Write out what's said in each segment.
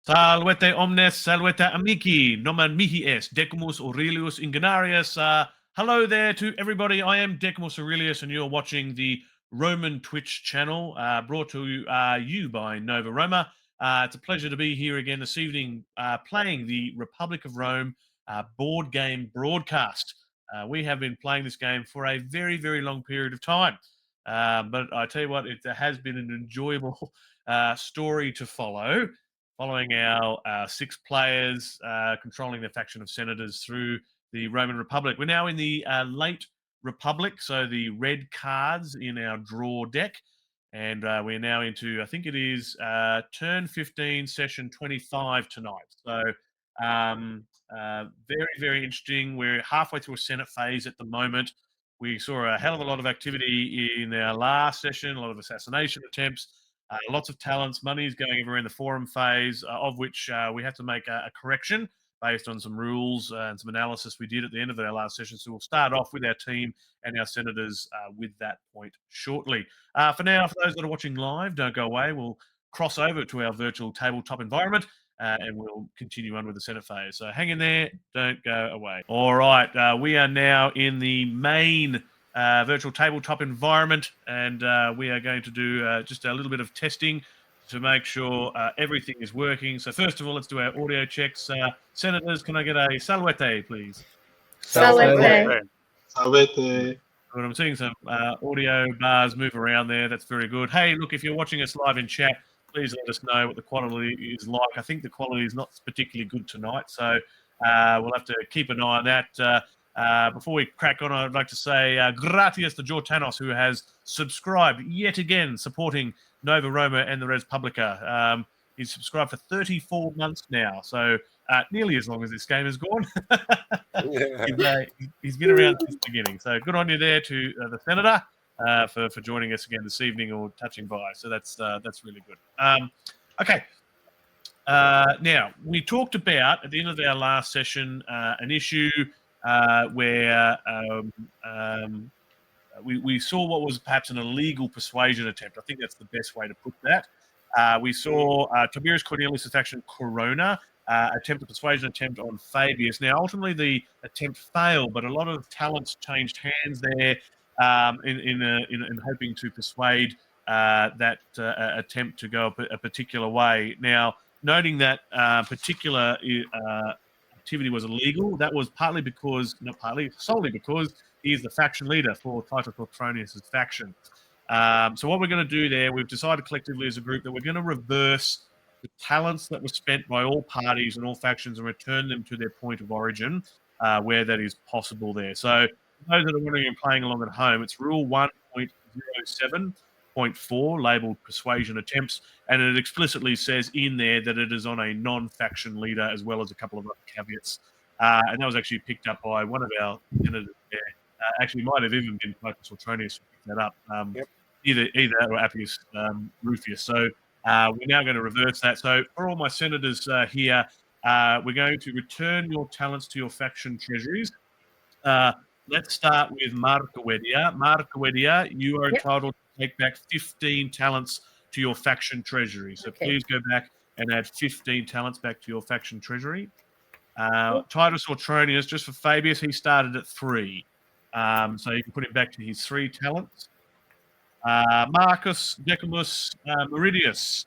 Salvete omnes, salvete amici, nomen mihi est Decimus Aurelius Ingeniarius. Hello there to everybody. I am Decimus Aurelius, and you're watching the Roman Twitch channel, brought to you by Nova Roma. It's a pleasure to be here again this evening, playing the Republic of Rome board game broadcast. We have been playing this game for a very, very long period of time. But I tell you what, it has been an enjoyable story to follow. Following our 6 players controlling the faction of senators through the Roman Republic. We're now in the late Republic, so the red cards in our draw deck. And we're now into, I think it is turn 15, session 25 tonight. So very, very interesting. We're halfway through a Senate phase at the moment. We saw a hell of a lot of activity in our last session, a lot of assassination attempts. Lots of talents, money is going everywhere in the forum phase, of which we have to make a correction based on some rules and some analysis we did at the end of our last session. So we'll start off with our team and our senators with that point shortly. For now, for those that are watching live, don't go away. We'll cross over to our virtual tabletop environment and we'll continue on with the Senate phase. So hang in there, don't go away. All right, we are now in the main virtual tabletop environment, and we are going to do just a little bit of testing to make sure everything is working. So first of all, let's do our audio checks. Senators, can I get a salvete, please? Salvete. Salvete. Good. I'm seeing some audio bars move around there. That's very good. Hey, look, if you're watching us live in chat, please let us know what the quality is like. I think the quality is not particularly good tonight, so we'll have to keep an eye on that. Before we crack on, I'd like to say gratias to Jortanos, who has subscribed yet again, supporting Nova Roma and the Res Publica. He's subscribed for 34 months now, so nearly as long as this game has gone. He's been around since the beginning, so good on you there to the Senator for joining us again this evening or touching by. So that's really good. Okay. Now, we talked about, at the end of our last session, an issue where we saw what was perhaps an illegal persuasion attempt. I think that's the best way to put that. We saw Tiberius Cornelius' faction Corona attempt a persuasion attempt on Fabius. Now, ultimately, the attempt failed, but a lot of talents changed hands there in hoping to persuade that attempt to go a particular way. Now, noting that particular activity was illegal, that was partly because, not partly, solely because he is the faction leader for Titus Petronius' faction. So what we're going to do there, we've decided collectively as a group that we're going to reverse the talents that were spent by all parties and all factions and return them to their point of origin where that is possible there. So for those that are wondering and playing along at home, it's rule 1.07.4 labeled persuasion attempts, and it explicitly says in there that it is on a non-faction leader as well as a couple of other caveats. And that was actually picked up by one of our senators there. Actually, might have even been Titus Petronius who picked that up. Either that or Appius Rufius. So we're now going to reverse that. So for all my senators here, we're going to return your talents to your faction treasuries. Let's start with Marcoedia. Marcoedia, you are entitled to take back 15 talents to your faction treasury. So please go back and add 15 talents back to your faction treasury. Titus Petronius, just for Fabius, he started at 3. So you can put him back to his 3 talents. Marcus Decimus Meridius,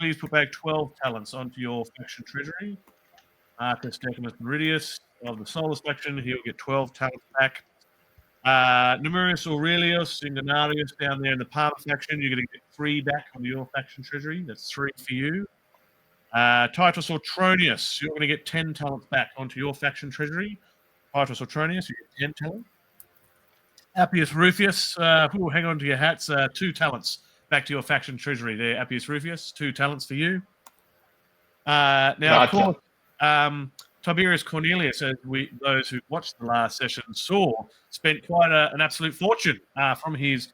please put back 12 talents onto your faction treasury. Marcus Decimus Meridius of the Solus faction, he'll get 12 talents back. Numerius Aurelius Ingeniarius down there in the Parma faction, you're going to get 3 back on your faction treasury. That's 3 for you. Titus Petronius, you're going to get 10 talents back onto your faction treasury. Titus Petronius, you get 10 talents. Appius Rufius, hang on to your hats. 2 talents back to your faction treasury there. Appius Rufius, 2 talents for you. Now, of course, Tiberius Cornelius, as those who watched the last session saw, spent quite an absolute fortune from his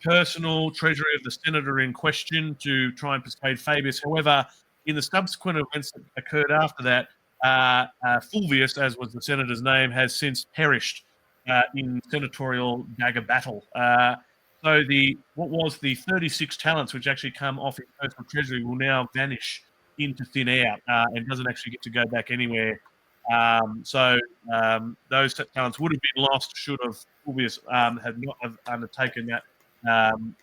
personal treasury of the senator in question to try and persuade Fabius. However, in the subsequent events that occurred after that, Fulvius, as was the senator's name, has since perished in senatorial dagger battle. So what was the 36 talents which actually come off his personal treasury will now vanish into thin air and doesn't actually get to go back anywhere. Those talents would have been lost should have Fulvius had not have undertaken that an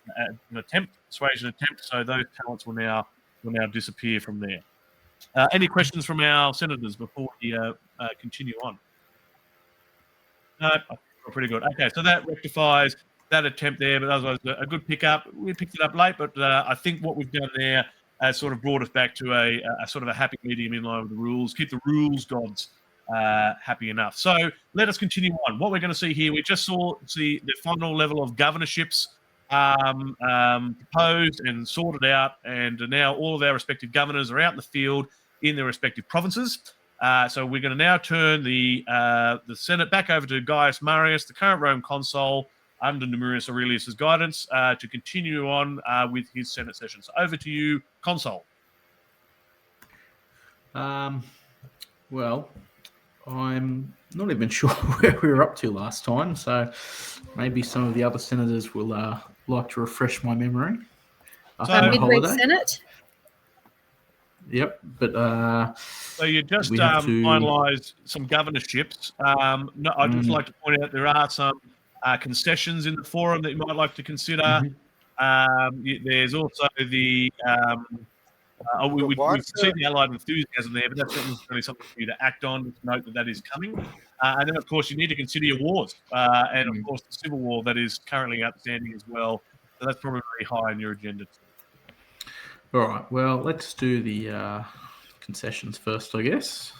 persuasion attempt. So those talents will now disappear from there. Any questions from our senators before we continue on? No, I think we're pretty good. Okay, so that rectifies that attempt there, but that was a good pickup. We picked it up late, but I think what we've done there has sort of brought us back to a sort of a happy medium in line with the rules. Keep the rules gods happy enough. So let us continue on. What we're going to see here, we just saw the final level of governorships proposed and sorted out, and now all of our respective governors are out in the field in their respective provinces. So we're going to now turn the Senate back over to Gaius Marius, the current Rome consul, under Numerius Aurelius's guidance, to continue on with his Senate session. So over to you, consul. Well, I'm not even sure where we were up to last time, so maybe some of the other senators will like to refresh my memory. Midweek Senate? Yep, but so you just finalised some governorships. I'd just like to point out there are some concessions in the forum that you might like to consider. There's also the we see the allied enthusiasm there, but that's not necessarily something for you to act on. Just note that is coming. And then, of course, you need to consider your wars, and of course the civil war that is currently outstanding as well. So that's probably high on your agenda too. All right, well, let's do the concessions first, I guess.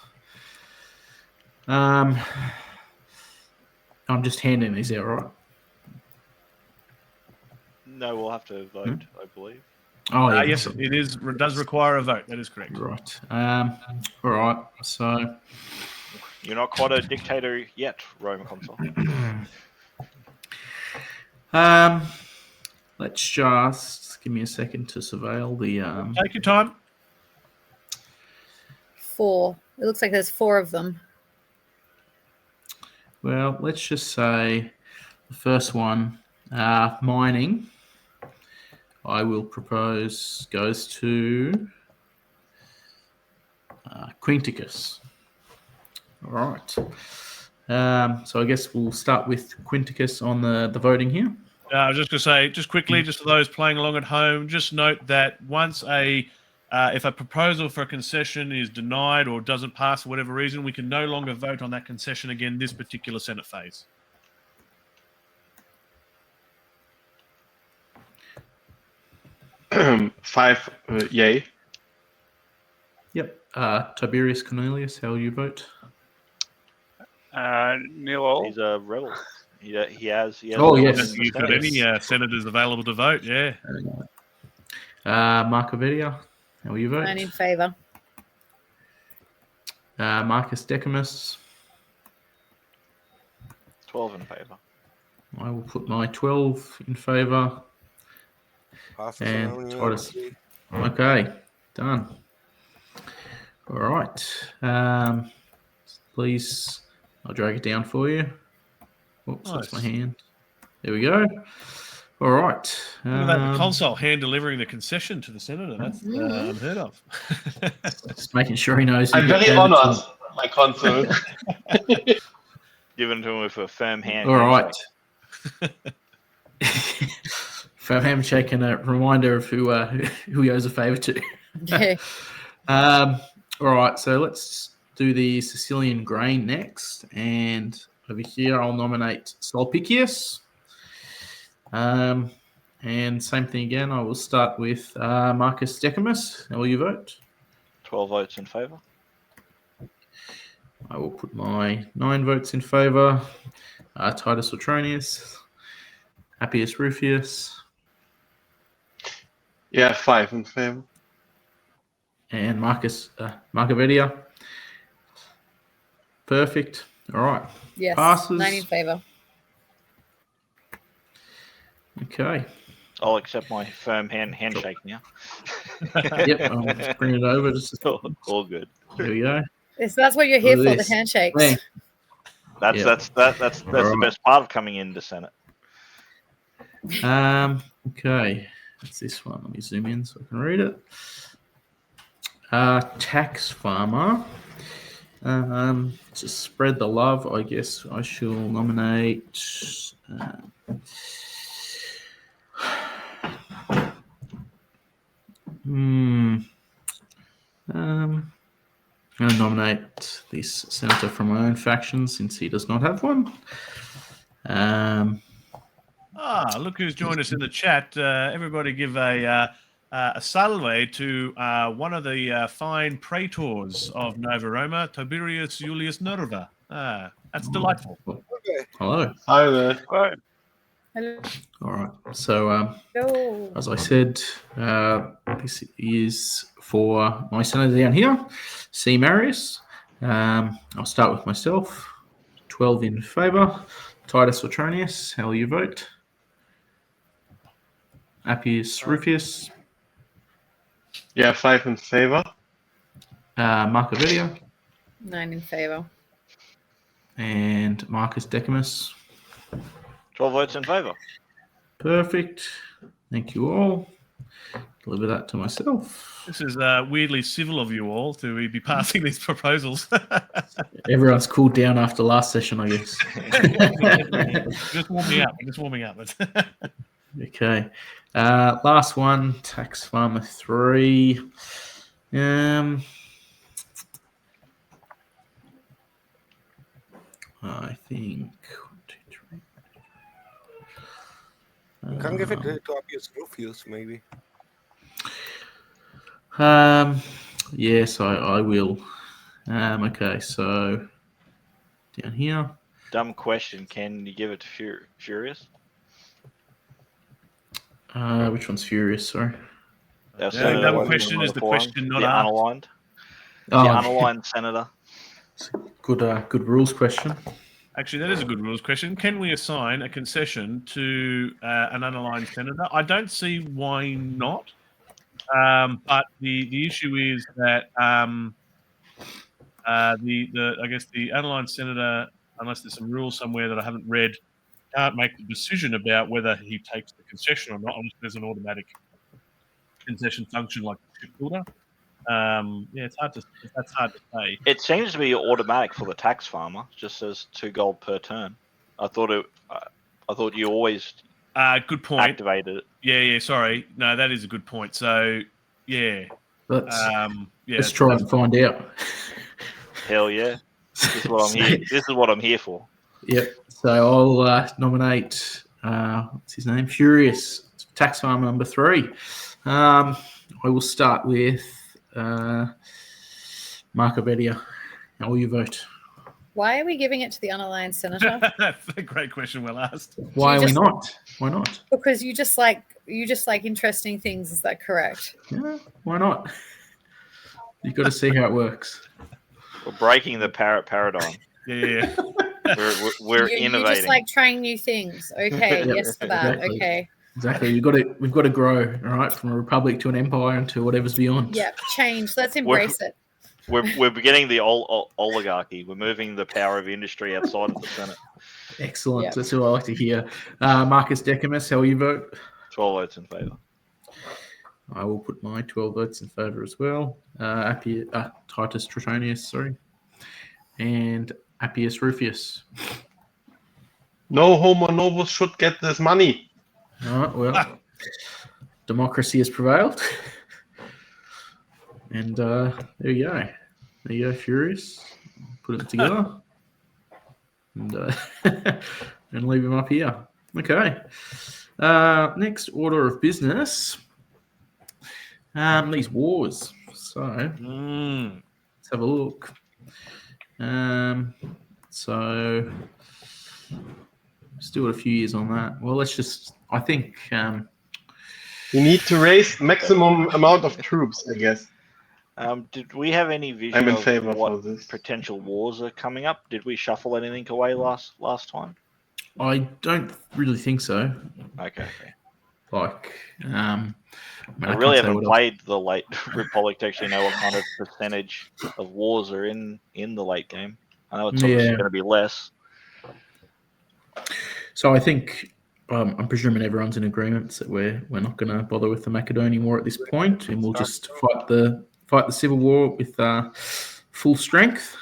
I'm just handing these out, right? No, we'll have to vote, I believe. Oh, yeah. Yes, it is. It does require a vote. That is correct. Right. All right, so... You're not quite a dictator yet, Rome consul. Let's just give me a second to surveil the... Take your time. 4. It looks like there's 4 of them. Well, let's just say the first one, mining, I will propose goes to Quinticus. All right. So I guess we'll start with Quinticus on the voting here. I was just going to say, just quickly, just for those playing along at home, just note that once if a proposal for a concession is denied or doesn't pass for whatever reason, we can no longer vote on that concession again this particular Senate phase. Five, yay. Yep. Tiberius Cornelius, how will you vote? Nil. He's a rebel. He has. Oh, yes. You've got any senators available to vote, yeah. Marcovedia, how will you vote? 9 in favour. Marcus Decimus. 12 in favour. I will put my 12 in favour. And Titus. Okay, done. All right. Please, I'll drag it down for you. Oops, that's my hand. There we go. All right. Look at that, the consul hand delivering the concession to the senator. That's unheard of. Just making sure he knows. I'm very honored, my consul. Given to him with a firm hand. All right. Firm handshake and a reminder of who he owes a favour to. Okay. All right. So let's do the Sicilian grain next, and over here I'll nominate Sulpicius. And same thing again. I will start with Marcus Decimus. How will you vote? 12 votes in favour. I will put my 9 votes in favour. Titus Autronius. Appius Rufius. Yeah, 5 in favor. And Marcus Marcovedia. Perfect. All right. Yes. Passes. 9 in favour. Okay. I'll accept my firm handshake now. Yep. I'll just bring it over. All good. There we go. So that's what you're here for, This. the handshakes. Yeah. That's the best part of coming into Senate. Okay. That's this one. Let me zoom in so I can read it. Tax farmer. To spread the love, I guess I shall nominate. I'm going to nominate this senator from my own faction since he does not have one. Look who's joined us in the chat. Everybody give a salve to one of the fine praetors of Nova Roma, Tiberius Julius Nerva. That's delightful. Hello. Hi there. Right. Hello. All right. So, as I said, this is for my senator down here, C. Marius. I'll start with myself. 12 in favour. Titus Latronius, how will you vote? Appius Rufius. Yeah, 5 in favor. Marco Velia. 9 in favor. And Marcus Decimus. 12 votes in favor. Perfect. Thank you all. Deliver that to myself. This is weirdly civil of you all to be passing these proposals. Everyone's cooled down after last session, I guess. Just warming up. Just warming up. Okay. Last one, Tax Farmer 3. I think 1, 2, 3. You can give it to Appius Rufius, maybe. Yes, I will. Okay, so down here. Dumb question. Can you give it to Furious? Which one's Furious? Sorry. That's The dumb question is the question not the asked. unaligned. Oh, The unaligned senator. good rules question. Actually, that is a good rules question. Can we assign a concession to an unaligned senator? I don't see why not. But the issue is that I guess the unaligned senator, unless there's some rules somewhere that I haven't read, can't make the decision about whether he takes the concession or not, unless there's an automatic concession function like ship builder. That's hard to say. It seems to be automatic for the tax farmer. It just says 2 gold per turn. I thought you always Good point. activated it. Yeah. Sorry, no, that is a good point. So, yeah. Let's try and find out. Hell yeah! This is what I'm here. This is what I'm here for. Yep. So I'll nominate what's his name? Furious, tax farmer number 3. I will start with Marco Vedia. How will you vote? Why are we giving it to the unaligned senator? That's a great question. Well asked. Why are we not? Why not? Because you just like interesting things. Is that correct? Yeah, why not? You've got to see how it works. We're breaking the paradigm. Yeah. We're You innovating. just like trying new things. Okay, Yep, yes for that. exactly. Okay. Exactly. We've got to grow, all right, from a republic to an empire and to whatever's beyond. Yep. Change. Let's embrace it. We're beginning the oligarchy. We're moving the power of industry outside of the Senate. Excellent. Yep. That's what I like to hear. Marcus Decimus, how will you vote? 12 votes in favour. I will put my 12 votes in favour as well. Titus Tritonius, sorry. And Appius Rufius. No homo novus should get this money. All right, well, democracy has prevailed. And there you go. There you go, Furious. Put it together. And and leave him up here. Okay. Next order of business. These wars. So let's have a look. So still got a few years on that. Well, let's just. I think. We need to raise maximum amount of troops, I guess. Did we have any vision I'm in of favor what for this. potential wars are coming up? Did we shuffle anything away last time? I don't really think so. Okay. Like, I really haven't played the late Republic to actually know what kind of percentage of wars are in the late game. I know it's obviously going to be less. So I think I'm presuming everyone's in agreement that we're not going to bother with the Macedonian War at this point, and we'll just fight the fight the civil war with full strength?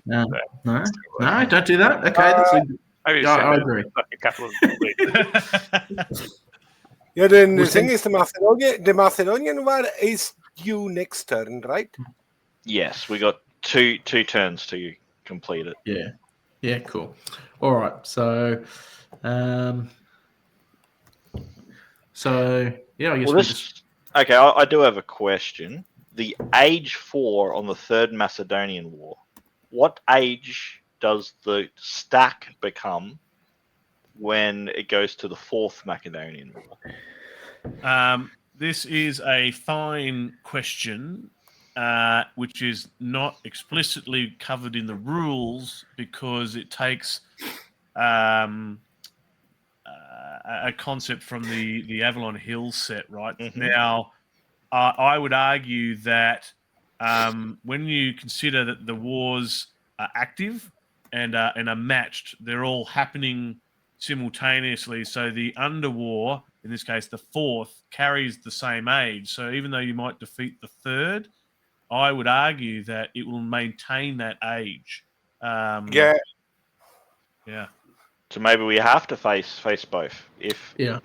No. No, don't do that. Okay, Maybe I agree. Like a couple of weeks. Yeah, then the thing is, the Macedonian War is due next turn, right? Yes, we got two turns to complete it. Yeah, cool. All right, so I guess Okay, I do have a question. The age 4 on the Third Macedonian War. What age does the stack become when it goes to the Fourth Macedonian War? This is a fine question, which is not explicitly covered in the rules because it takes a concept from the Avalon Hill set, right? Mm-hmm. Now, I would argue that when you consider that the wars are active and are matched, they're all happening simultaneously. So the underwar, in this case, the fourth, carries the same age. So even though you might defeat the third, I would argue that it will maintain that age. Yeah. So maybe we have to face both. Yeah.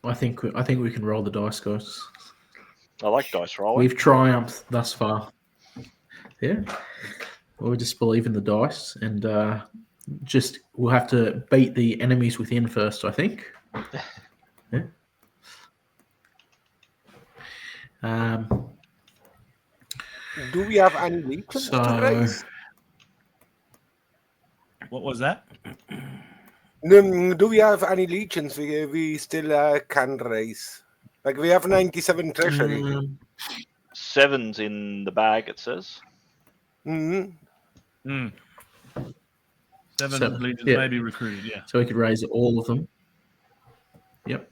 I think we can roll the dice, guys. I like dice rolling. We've triumphed thus far. Yeah. Well, we just believe in the dice, and we'll have to beat the enemies within first, I think. Yeah. Do we have any legions to raise? What was that? Do we have any legions we still can raise? Like we have 97 treasury. 7's in the bag, it says. Seven legions may be recruited, yeah. So we could raise all of them. Yep.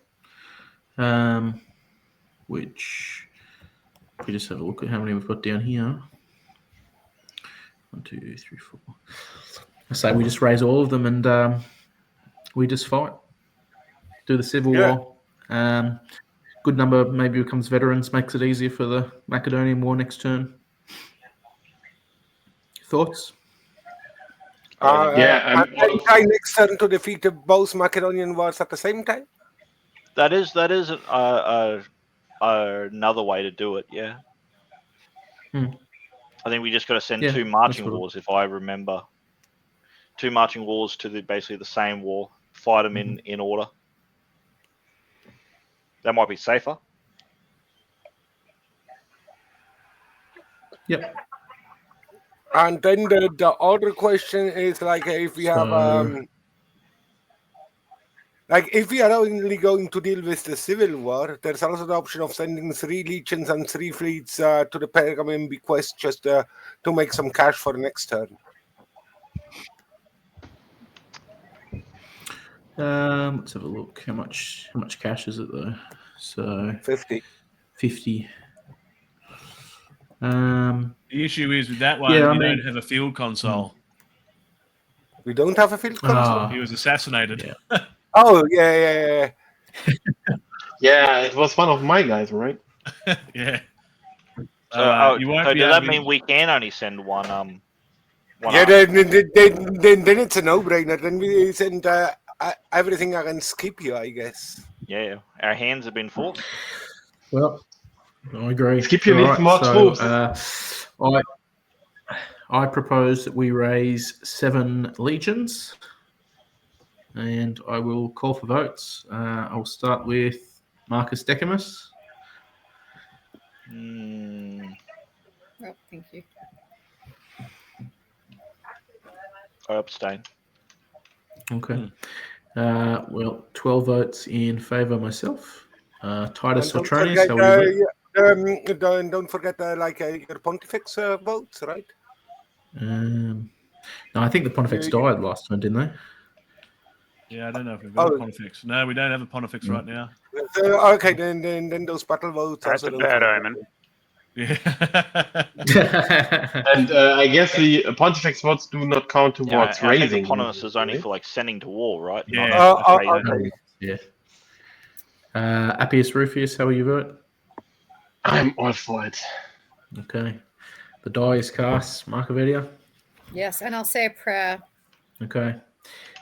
Which, if we just have a look at how many we've got down here. 1, 2, 3, 4. I say we just raise all of them and we just fight. Do the civil war. Good number maybe becomes veterans, makes it easier for the Macedonian War next turn. Thoughts? Yeah, and try next turn to defeat both Macedonian wars at the same time. That is another way to do it. Yeah. I think we just got to send 2 marching wars, if I remember. 2 marching wars to basically the same war. Fight them in order. That might be safer. Yep. And then the other question is like if we have if we are only going to deal with the civil war, there's also the option of sending 3 legions and 3 fleets to the Pergamon bequest just to make some cash for next turn. Let's have a look. How much cash is it though? So 50. The issue is with that one, you don't have a field console. We don't have a field console. He was assassinated. Yeah. Oh yeah. Yeah, it was one of my guys, right? Yeah. So, does that mean we can only send one? Yeah, then it's a no-brainer. Then we send everything against Scipio, I guess. Yeah, our hands have been full. Well, I agree. Scipio needs more troops. I propose that we raise 7 legions, and I will call for votes. I'll start with Marcus Decimus. Oh, thank you. I abstain. Okay. Well, 12 votes in favour myself. Titus Sotronis, how are you? Don't forget your Pontifex votes, right? No, I think the Pontifex died last time, didn't they? Yeah, I don't know if we've got a Pontifex. No, we don't have a Pontifex right now. Okay, then those battle votes. That's a bad omen. Yeah. And I guess the Pontifex votes do not count towards raising. Eponymous is only for sending to war, right? Yeah. Yeah. Appius Rufus, how are you, Vert? I'm all for it. Okay. The die is cast. Markovedia. Yes, and I'll say a prayer. Okay.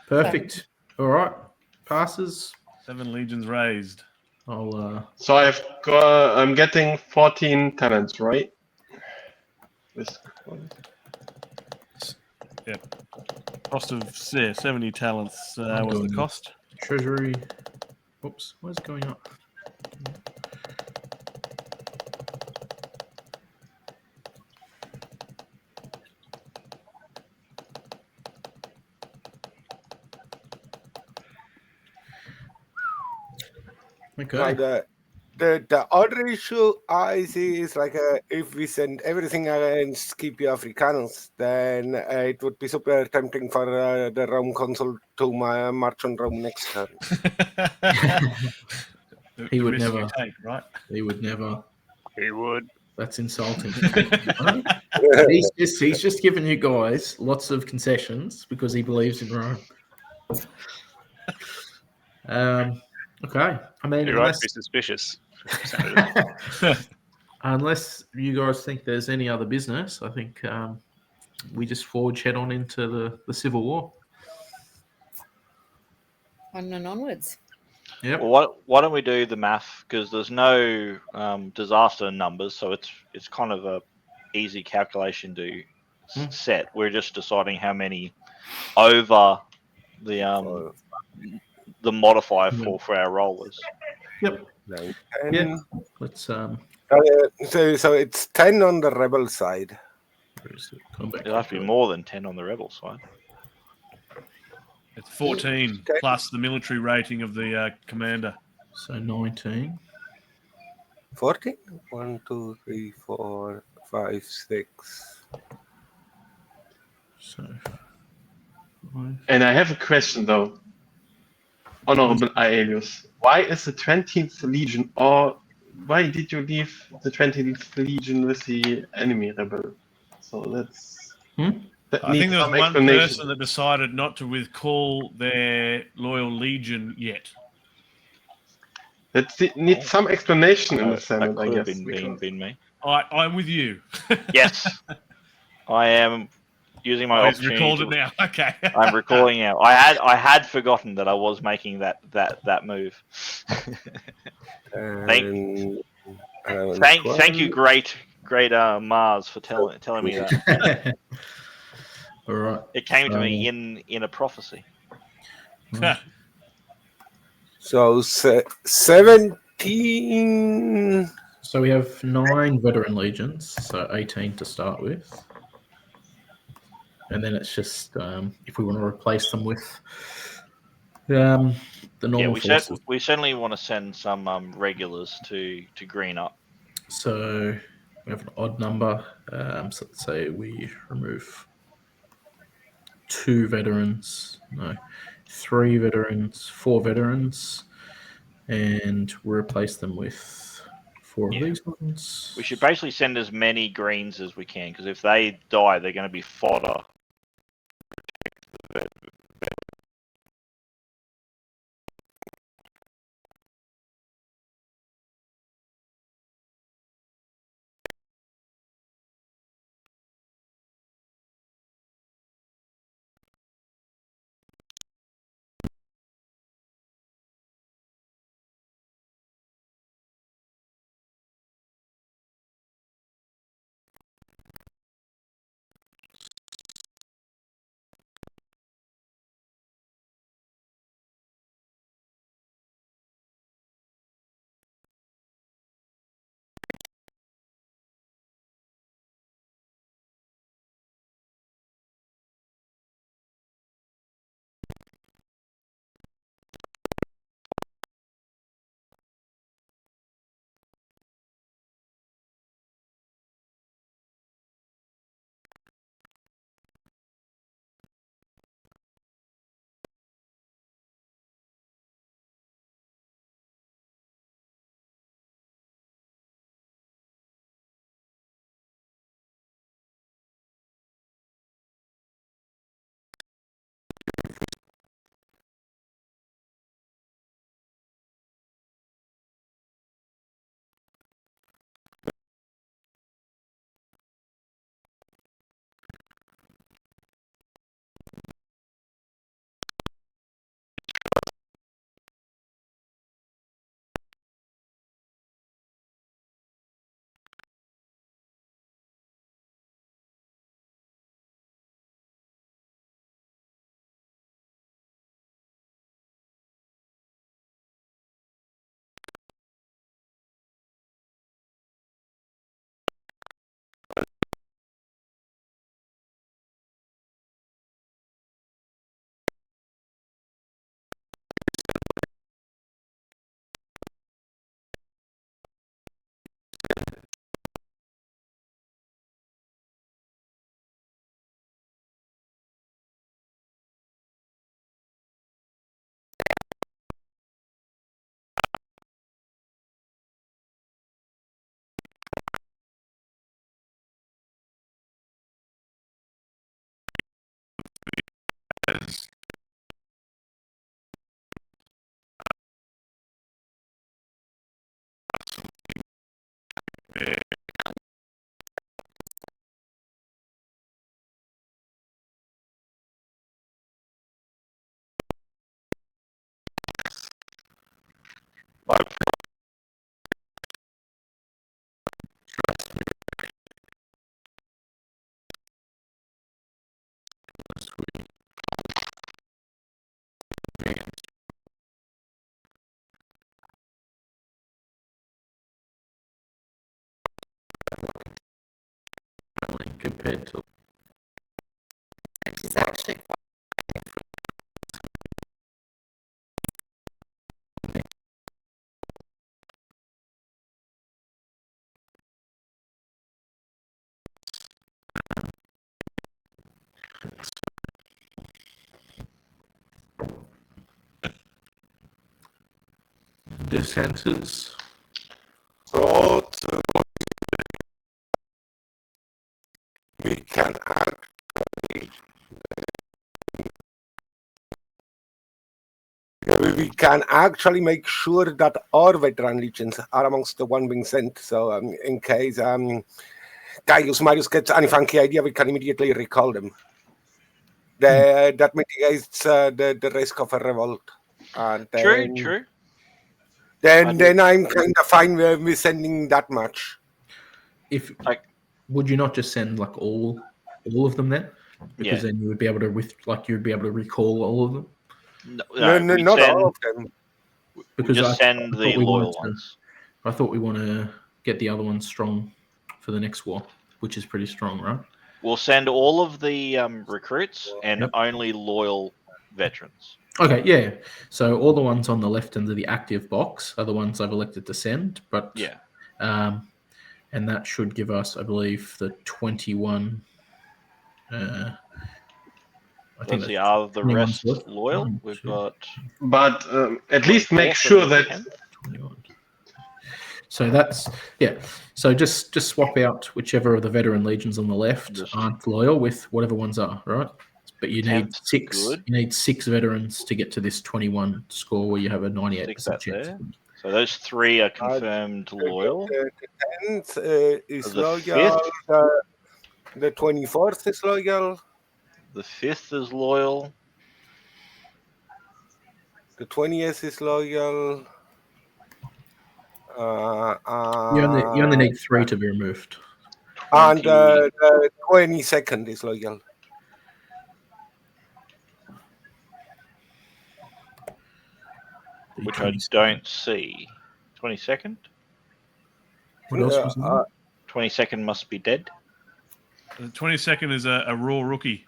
Perfect. All right. Passes. 7 legions raised. I'll So I'm getting 14 talents, right? This Cost of 70 talents was the doing cost. treasury. Oops, what's going on? Okay. Now, the other issue I see is like if we send everything against Scipio Africanus, then it would be super tempting for the Rome consul to march on Rome next turn. He The would risk you never. take, right? He would never. He would. That's insulting. he's just giving you guys lots of concessions because he believes in Rome. Okay. I mean, You're right to be suspicious. unless you guys think there's any other business, I think we just forge head on into the Civil War. On and onwards. Yep. Well, why don't we do the math? Because there's no disaster numbers, so it's kind of a easy calculation to set. We're just deciding how many over the modifier for our rollers. Yep. 9, Yeah. 10. Let's So it's 10 on the rebel side. where is it? Combat It'll have to be calculator. more than 10 on the rebel side. It's 14 plus the military rating of the commander. So 19. 14? 1, 2, 3, 4, 5, 6. So 5. And I have a question though. Honorable Aurelius, why is the 20th Legion, or why did you leave the 20th Legion with the enemy rebel? So that I think needs there was some one explanation. person that decided not to withcall their loyal legion yet. That needs some explanation in the That Senate, I could have guess. been me. I'm with you. Yes, I am using my He's opportunity. recalled it now. Okay. I'm recalling now. I had forgotten that I was making that move. Thank you, great Mars, for telling me that. All right. It came to me in a prophecy. So 17. So we have 9 veteran legions, so 18 to start with. And then it's just if we want to replace them with the normal forces. We certainly want to send some regulars to green up. So we have an odd number. So let's say we remove 2 veterans, no, 3 veterans, 4 veterans, and we replace them with 4 of these ones. We should basically send as many greens as we can, because if they die, they're going to be fodder. Compared to It's actually quite dissenters. So we can actually make sure that our veteran legions are amongst the one being sent. So in case Gaius Marius gets any funky idea, we can immediately recall them. That mitigates the risk of a revolt. And then, True. Then I'm kind of fine with sending that much. If Like- would you not just send like all of them then? Because then you would be able to you'd be able to recall all of them. No, we not send, all of them. Because just I send thought the we loyal wanted to- ones. I thought we want to get the other ones strong for the next war, which is pretty strong, right? We'll send all of the recruits and Yep. only loyal veterans. Okay, yeah. So all the ones on the left under the active box are the ones I've elected to send, but Yeah. and that should give us, I believe, the 21. I think Let's see, that's are the 21 rest worth. loyal? One, We've two, got But at least make 24th sure and that 10th. 21. So that's So just swap out whichever of the veteran legions on the left Just- aren't loyal with whatever ones are, right? But you need 10th, six. good. You need 6 veterans to get to this 21 score where you have a 98% Stick that chance. there. So those 3 are confirmed loyal. The 10th is The loyal. 5th? The 24th is loyal. The 5th is loyal. The 20th is loyal. You only need 3 to be removed. And 20 the 22nd is loyal. The which 22nd. I don't see. 22nd? What else was there? 22nd must be dead. The 22nd is a raw rookie.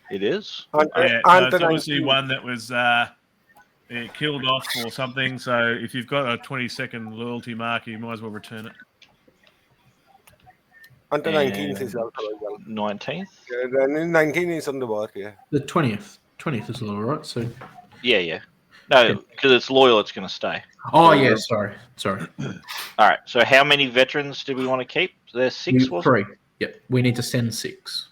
It is. And, Yeah, and so it's the obviously 19th. one that was killed off or something. So if you've got a 22nd loyalty marker, you might as well return it. And the 19th is also loyal. 19th? The 19th is on the board, yeah. The 20th. 20th is loyal, right? So. Yeah. No, because it's loyal, it's going to stay. Oh yeah, sorry. All right. So how many veterans do we want to keep? There's 6, wasn't 3. Yep. We need to send 6.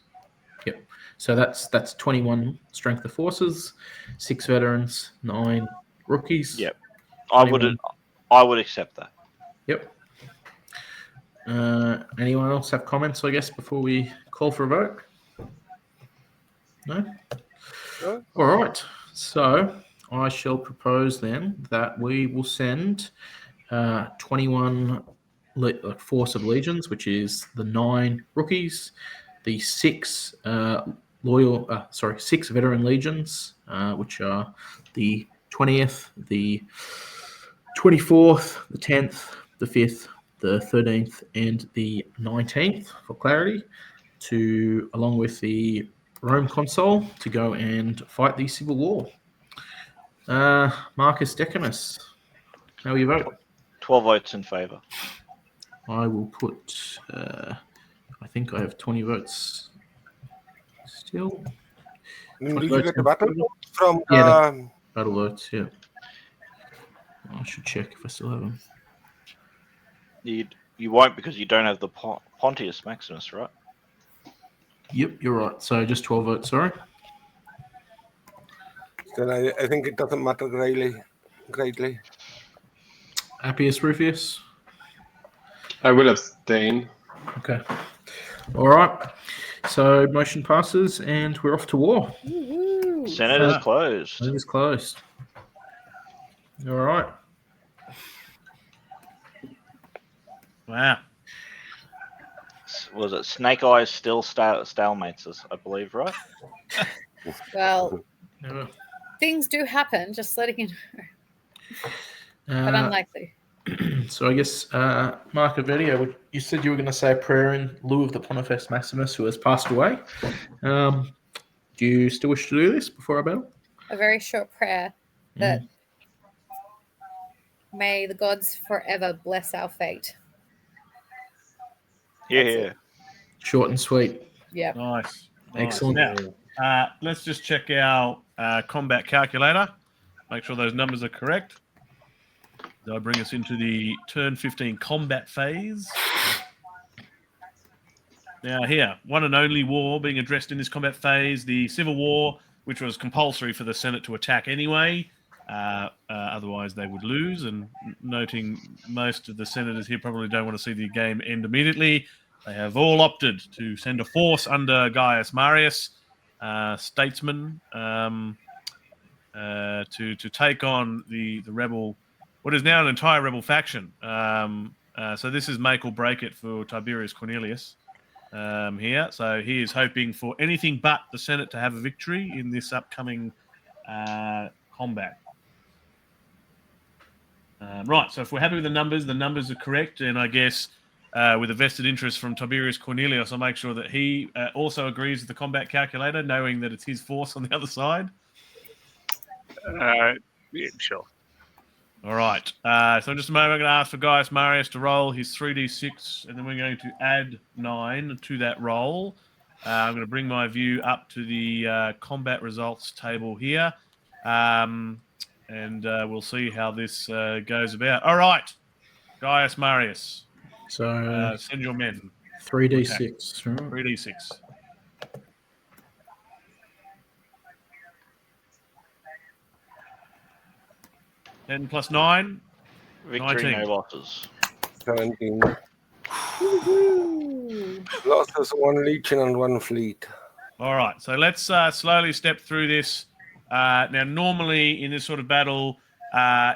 Yep. So that's 21 strength of forces, 6 veterans, 9 rookies. Yep. 21. I would accept that. Yep. Anyone else have comments, I guess, before we call for a vote? No? No? All right. So I shall propose then that we will send 21 Force of Legions, which is the 9 rookies, the 6 6 veteran legions, which are the 20th, the 24th, the 10th, the 5th, the 13th, and the 19th for clarity, along with the Rome Consul to go and fight the Civil War. Marcus Decimus, how will you vote? 12 votes in favour. I will put, I think I have 20 votes still. Do you get the battle votes from Battle votes, yeah. I should check if I still have them. You won't because you don't have the Pontius Maximus, right? Yep, you're right. So just 12 votes, sorry. Then I think it doesn't matter greatly. Appius Rufus. I will abstain. Okay. All right. So motion passes, and we're off to war. Woo-hoo. Senate is closed. It is closed. All right. Wow. Was it Snake Eyes still stalemates, I believe, right? Well, Uh, things do happen, just letting you know, but unlikely. So I guess, Mark Avedio, you said you were going to say a prayer in lieu of the Pontifex Maximus, who has passed away. Do you still wish to do this before our battle? A very short prayer that may the gods forever bless our fate. Yeah, That's yeah. it. Short and sweet. Yeah. Nice. Excellent. Now, let's just check our combat calculator. Make sure those numbers are correct. That'll bring us into the turn 15 combat phase. Now here, one and only war being addressed in this combat phase, the Civil War, which was compulsory for the Senate to attack anyway. Otherwise, they would lose. And noting most of the senators here probably don't want to see the game end immediately, they have all opted to send a force under Gaius Marius, statesman, to take on the rebel, what is now an entire rebel faction. So this is make or break it for Tiberius Cornelius here. So he is hoping for anything but the Senate to have a victory in this upcoming combat. Right, so if we're happy with the numbers are correct, and I guess with a vested interest from Tiberius Cornelius, I'll make sure that he also agrees with the combat calculator, knowing that it's his force on the other side. Yeah, sure. All right, so in just a moment, I'm going to ask for Gaius Marius to roll his 3d6, and then we're going to add 9 to that roll. I'm going to bring my view up to the combat results table here. And we'll see how this goes about. All right, Gaius Marius, So send your men. 3d6. Right. 3d6. Ten plus 9. Victory, 19. no losses. 17. Woo-hoo. Losses 1 legion and 1 fleet. All right, so let's slowly step through this. Now, normally in this sort of battle,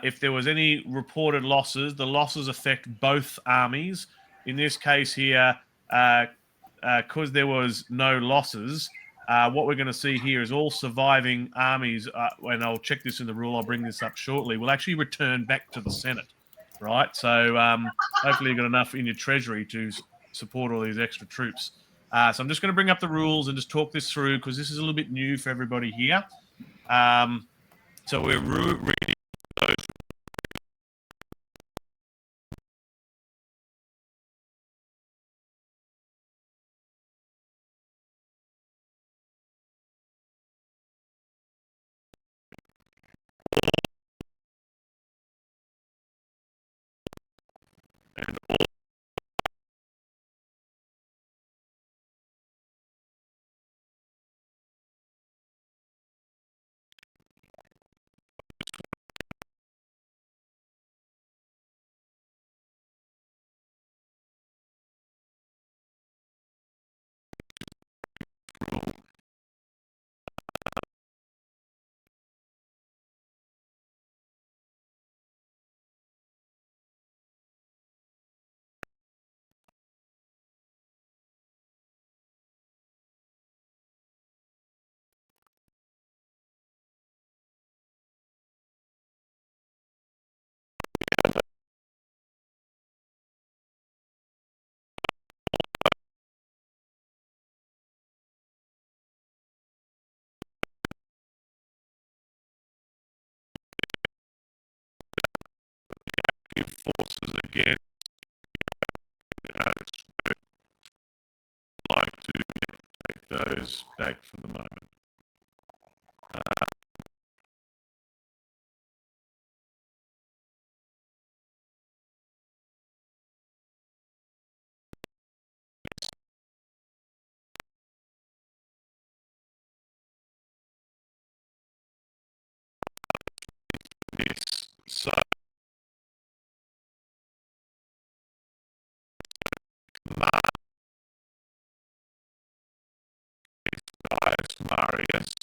if there was any reported losses, the losses affect both armies. In this case here, because there was no losses, what we're going to see here is all surviving armies, and I'll check this in the rule, I'll bring this up shortly, will actually return back to the Senate, right? So hopefully you've got enough in your treasury to support all these extra troops. So I'm just going to bring up the rules and just talk this through, because this is a little bit new for everybody here. So we're reading those. Forces again. I'd like to take those back for the moment. This so Marius,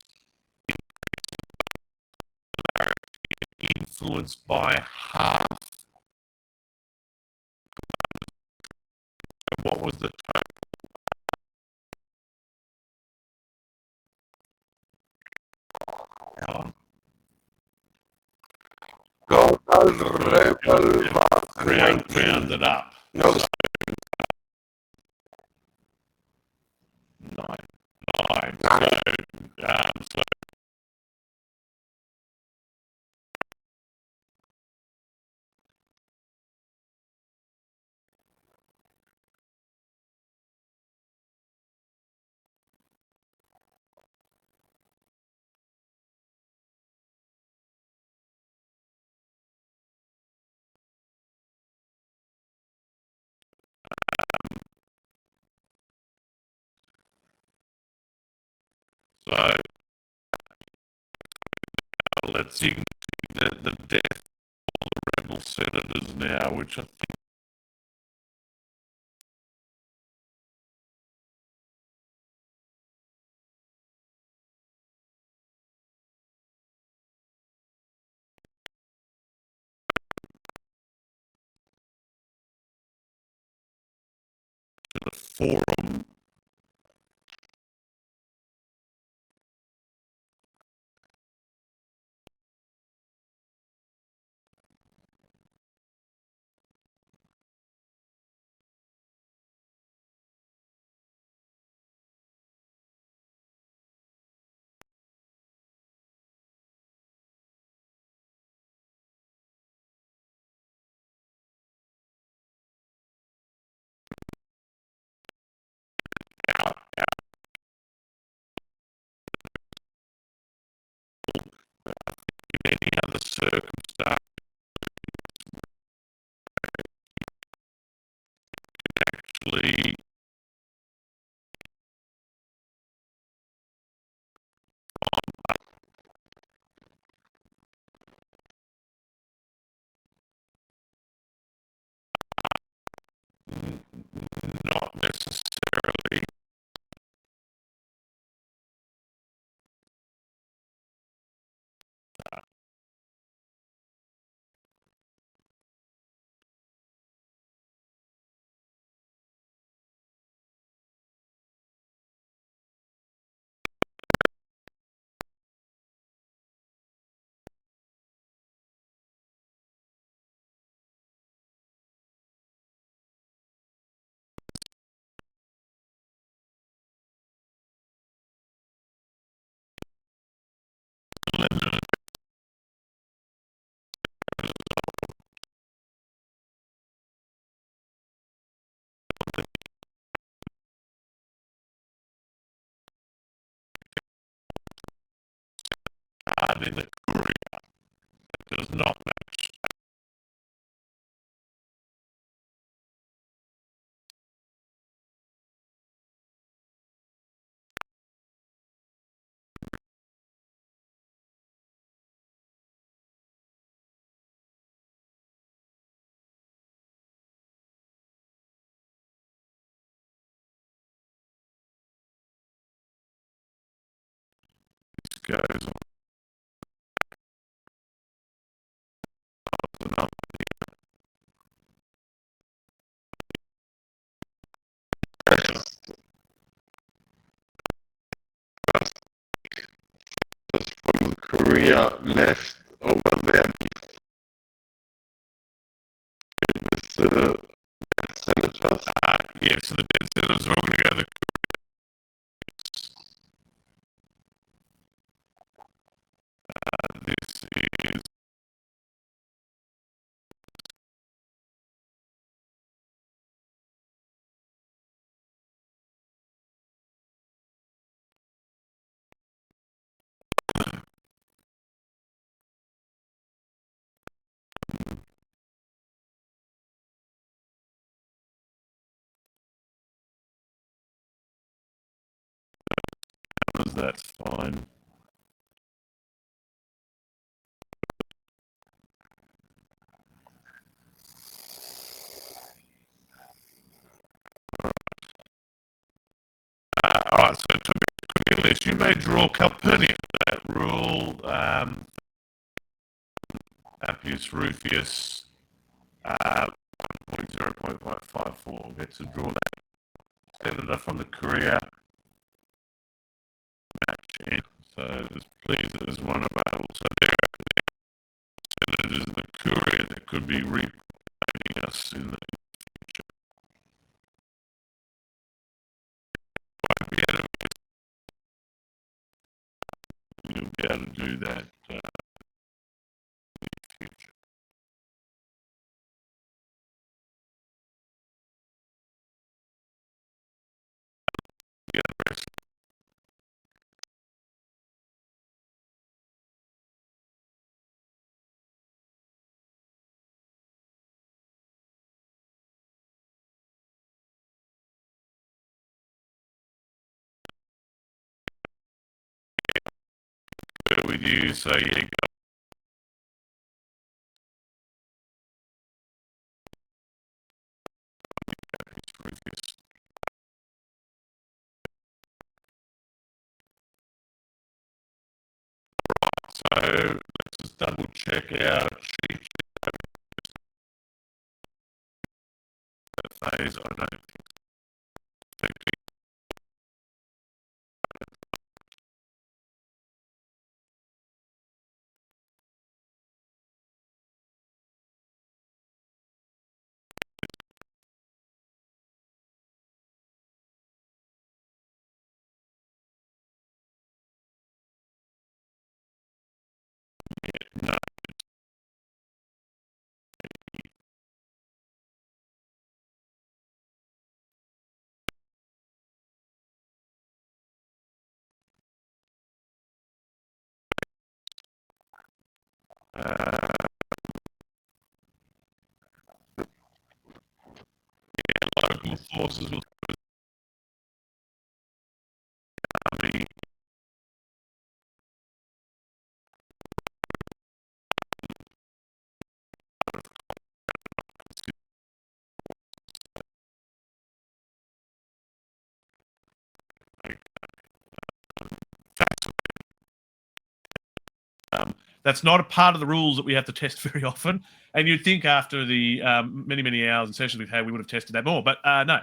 influenced by half. What was the total? Total rebel was 19. Rounded up. No, So, nine. So So let's ignore the death of the rebel senators now, which I think the forum. In any other circumstance, actually not necessarily limited. In the courier, it does not match. This goes on and on. From Korea left over there with the senators. Yes, so the dead senators are all going to go to this is that's fine. Alright, so it took me Aurelius, you may draw Calpurnia for that rule. Appius Rufus, 1.0.54 gets to draw that senator from the courier match. So please, there's one available. So there are senators in the courier that could be representing us in the future. You'll be able to do that in the future. The address. With you, so yeah, so let's just double check our cheat phase. I don't think no. Local forces will army. That's not a part of the rules that we have to test very often. And you'd think after the many hours and sessions we've had, we would have tested that more. But no.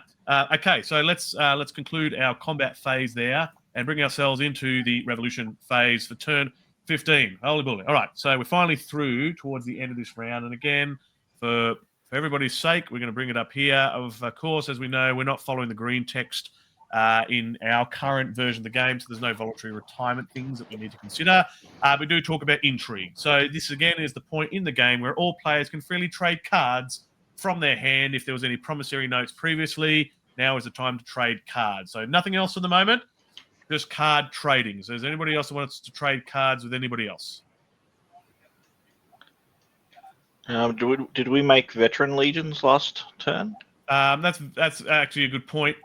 Okay, so let's conclude our combat phase there and bring ourselves into the revolution phase for turn 15. Holy bully. All right, so we're finally through towards the end of this round. And again, for everybody's sake, we're going to bring it up here. Of course, as we know, we're not following the green text in our current version of the game, so there's no voluntary retirement things that we need to consider. We do talk about intrigue. So this, again, is the point in the game where all players can freely trade cards from their hand if there was any promissory notes previously. Now is the time to trade cards. So nothing else at the moment, just card trading. So is there anybody else that wants to trade cards with anybody else? Did we make veteran legions last turn? That's actually a good point.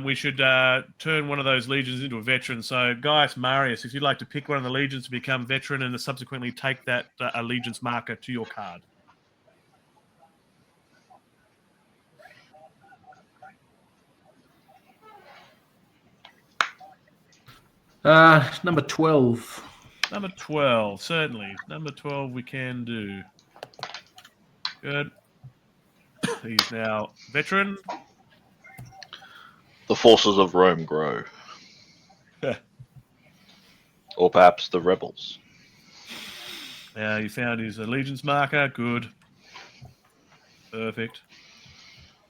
We should turn one of those legions into a veteran. So, Gaius Marius, if you'd like to pick one of the legions to become veteran and subsequently take that allegiance marker to your card. Number 12. Number 12, certainly. Number 12 we can do. Good. He's now veteran. The forces of Rome grow. Or perhaps the rebels. Now he found his allegiance marker. Good. Perfect.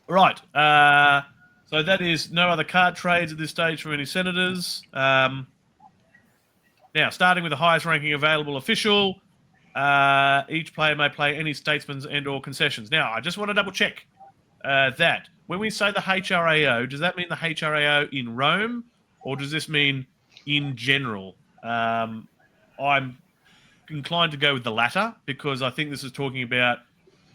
Right. So that is no other card trades at this stage from any senators. Now, starting with the highest ranking available official, each player may play any statesmen and or concessions. Now, I just want to double check that. When we say the HRAO, does that mean the HRAO in Rome, or does this mean in general? I'm inclined to go with the latter, because I think this is talking about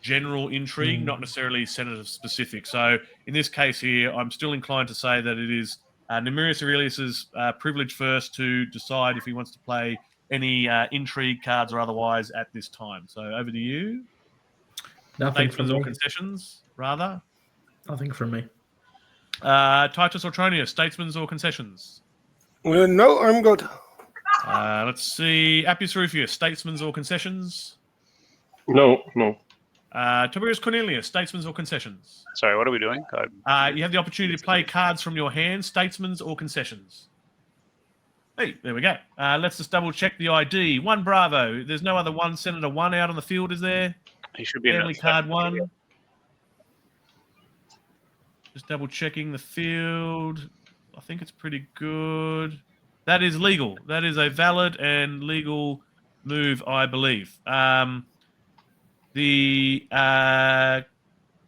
general intrigue, not necessarily senator specific. So in this case here, I'm still inclined to say that it is Numerius Aurelius's privilege first to decide if he wants to play any intrigue cards or otherwise at this time. So over to you. Nothing Statesmen from or me. concessions, rather. Nothing from me. Titus or Tronius, statesmen or concessions? No, I'm good. Let's see. Appius Rufus, statesmen or concessions? No. Tiberius Cornelius, statesmen or concessions? Sorry, what are we doing? You have the opportunity to play cards from your hand, statesmen or concessions. Hey, there we go. Let's just double check the ID. 1 Bravo. There's no other 1 Senator 1 out on the field, is there? He should be Family in card 1. Just double checking the field. I think it's pretty good. That is legal. That is a valid and legal move, I believe. The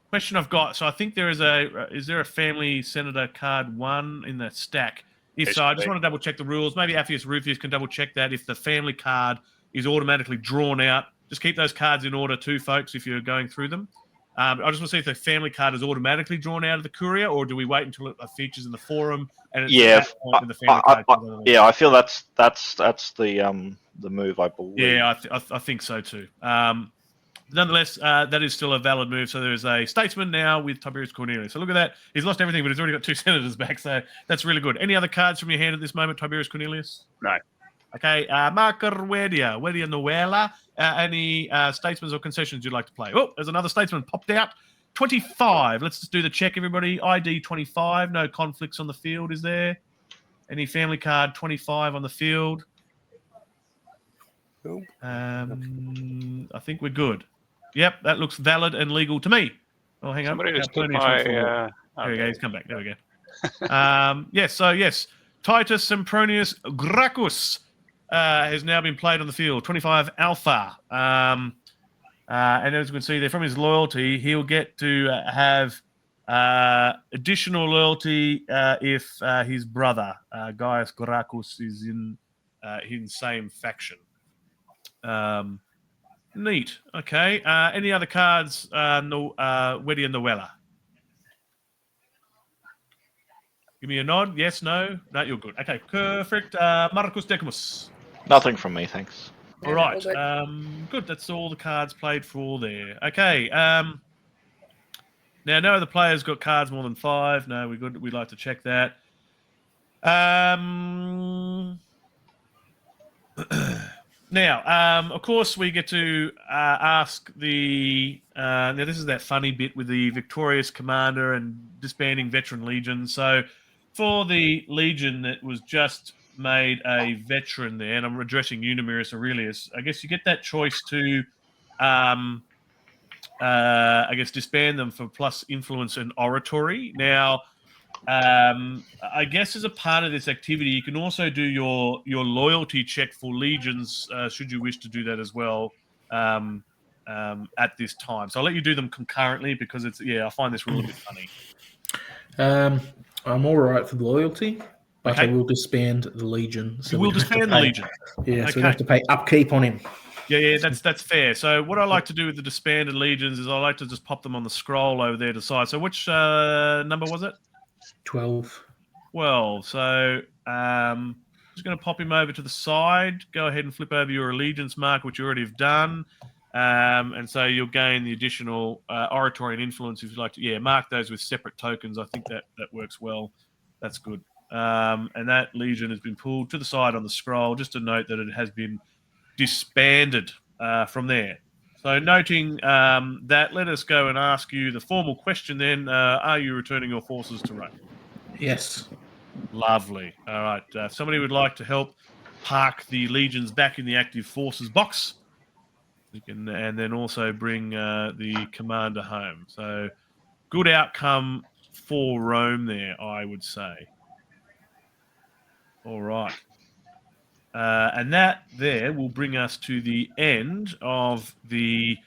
question I've got, so I think there is there a family senator card 1 in the stack? If so, I just want to double check the rules. Maybe Appius Rufus can double check that if the family card is automatically drawn out. Just keep those cards in order too, folks, if you're going through them. I just want to see if the family card is automatically drawn out of the courier, or do we wait until it features in the forum? And it's at that point when the family card comes out. I feel that's the move, I believe. Yeah, I think so too. Nonetheless, that is still a valid move. So there is a statesman now with Tiberius Cornelius. So look at that. He's lost everything, but he's already got 2 senators back. So that's really good. Any other cards from your hand at this moment, Tiberius Cornelius? No. Okay. Marker Wedia Noella. Any statesmen or concessions you'd like to play? Oh, there's another statesman popped out. 25. Let's just do the check, everybody. ID 25. No conflicts on the field, is there? Any family card 25 on the field? Nope. I think we're good. Yep, that looks valid and legal to me. Oh, hang on. Somebody just took There we go. He's come back. There we go. Yes. Titus Sempronius Gracchus has now been played on the field. 25 Alpha. And as you can see there, from his loyalty, he'll get to have additional loyalty if his brother, Gaius Gracchus, is in the same faction. Neat. Okay. Any other cards? Wedi and Noella. Give me a nod. Yes, no. No, you're good. Okay. Perfect. Marcus Decimus. Nothing from me, thanks. All right. Good. That's all the cards played for there. Okay. Now, no other players got cards more than 5. No, we're good. We'd like to check that. Now, of course, we get to ask the... now, this is that funny bit with the victorious commander and disbanding veteran legion. So, for the legion that was just made a veteran there, and I'm addressing you, Numerius Aurelius, I guess you get that choice to, disband them for plus influence and oratory. Now... I guess as a part of this activity, you can also do your loyalty check for legions, should you wish to do that as well at this time. So I'll let you do them concurrently because I find this rule a bit funny. I'm all right for the loyalty, but I will disband the legion. So you will disband the legion? Yeah, so we have to pay upkeep on him. Yeah, that's fair. So what I like to do with the disbanded legions is I like to just pop them on the scroll over there to the side. So which number was it? 12. So just going to pop him over to the side. Go ahead and flip over your allegiance mark, which you already have done. And so you'll gain the additional oratory and influence if you'd like to. Yeah, mark those with separate tokens. I think that works well. That's good. And that legion has been pulled to the side on the scroll. Just to note that it has been disbanded from there. So noting that, let us go and ask you the formal question then. Are you returning your forces to Rome? Yes. Lovely. All right. If somebody would like to help park the legions back in the active forces box, you can, and then also bring the commander home. So good outcome for Rome there, I would say. All right. And that there will bring us to the end of the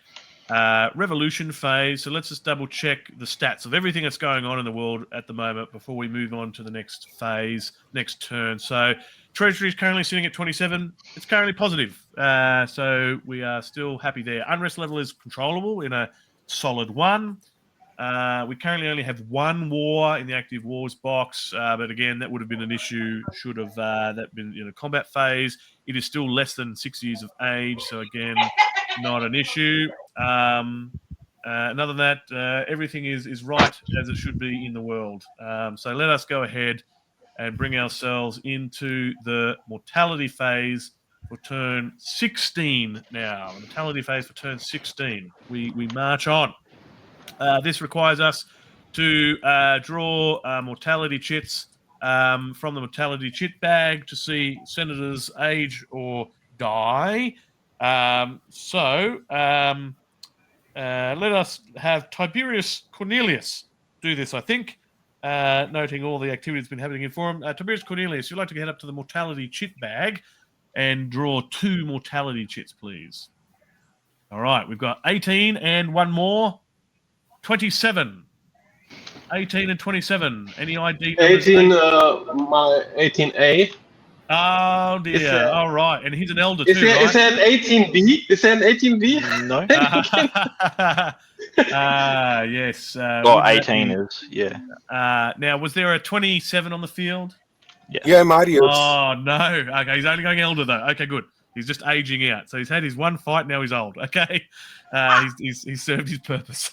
revolution phase. So let's just double check the stats of everything that's going on in the world at the moment before we move on to the next phase, next turn. So Treasury is currently sitting at 27. It's currently positive. So we are still happy there. Unrest level is controllable in a solid 1. We currently only have 1 war in the active wars box, but again, that would have been an issue should have that been in a combat phase. It is still less than 6 years of age, so again, not an issue. Other than that, everything is right as it should be in the world. So let us go ahead and bring ourselves into the mortality phase for turn 16 now. The mortality phase for turn 16. We march on. This requires us to draw mortality chits from the mortality chit bag to see senators age or die. Let us have Tiberius Cornelius do this, I think, noting all the activity that's been happening in forum. Tiberius Cornelius, you'd like to get up to the mortality chit bag and draw 2 mortality chits, please. All right, we've got 18 and one more. 27. 18 and 27. Any ID? 18, my 18A. Oh, dear. Is there- All right. And he's an elder Is too, there, right? is there an 18B? Is there an 18B? No. Yes. Or 18 is, yeah. Now, was there a 27 on the field? Yeah, Marius. Oh, no. Okay, he's only going elder, though. Okay, good. He's just aging out. So he's had his one fight, now he's old. Okay. He's served his purpose.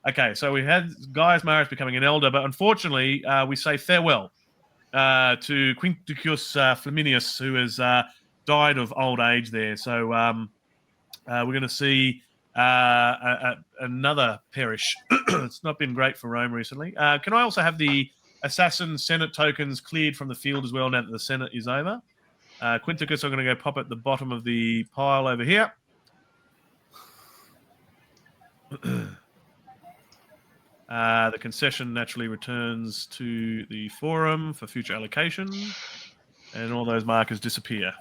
Okay, so we had Gaius Marius becoming an elder, but unfortunately, we say farewell to Quinticus Flaminius, who has died of old age there. So we're going to see another perish. It's not been great for Rome recently. Can I also have the assassin Senate tokens cleared from the field as well now that the Senate is over? Quinticus, I'm going to go pop at the bottom of the pile over here. The concession naturally returns to the forum for future allocation, and all those markers disappear.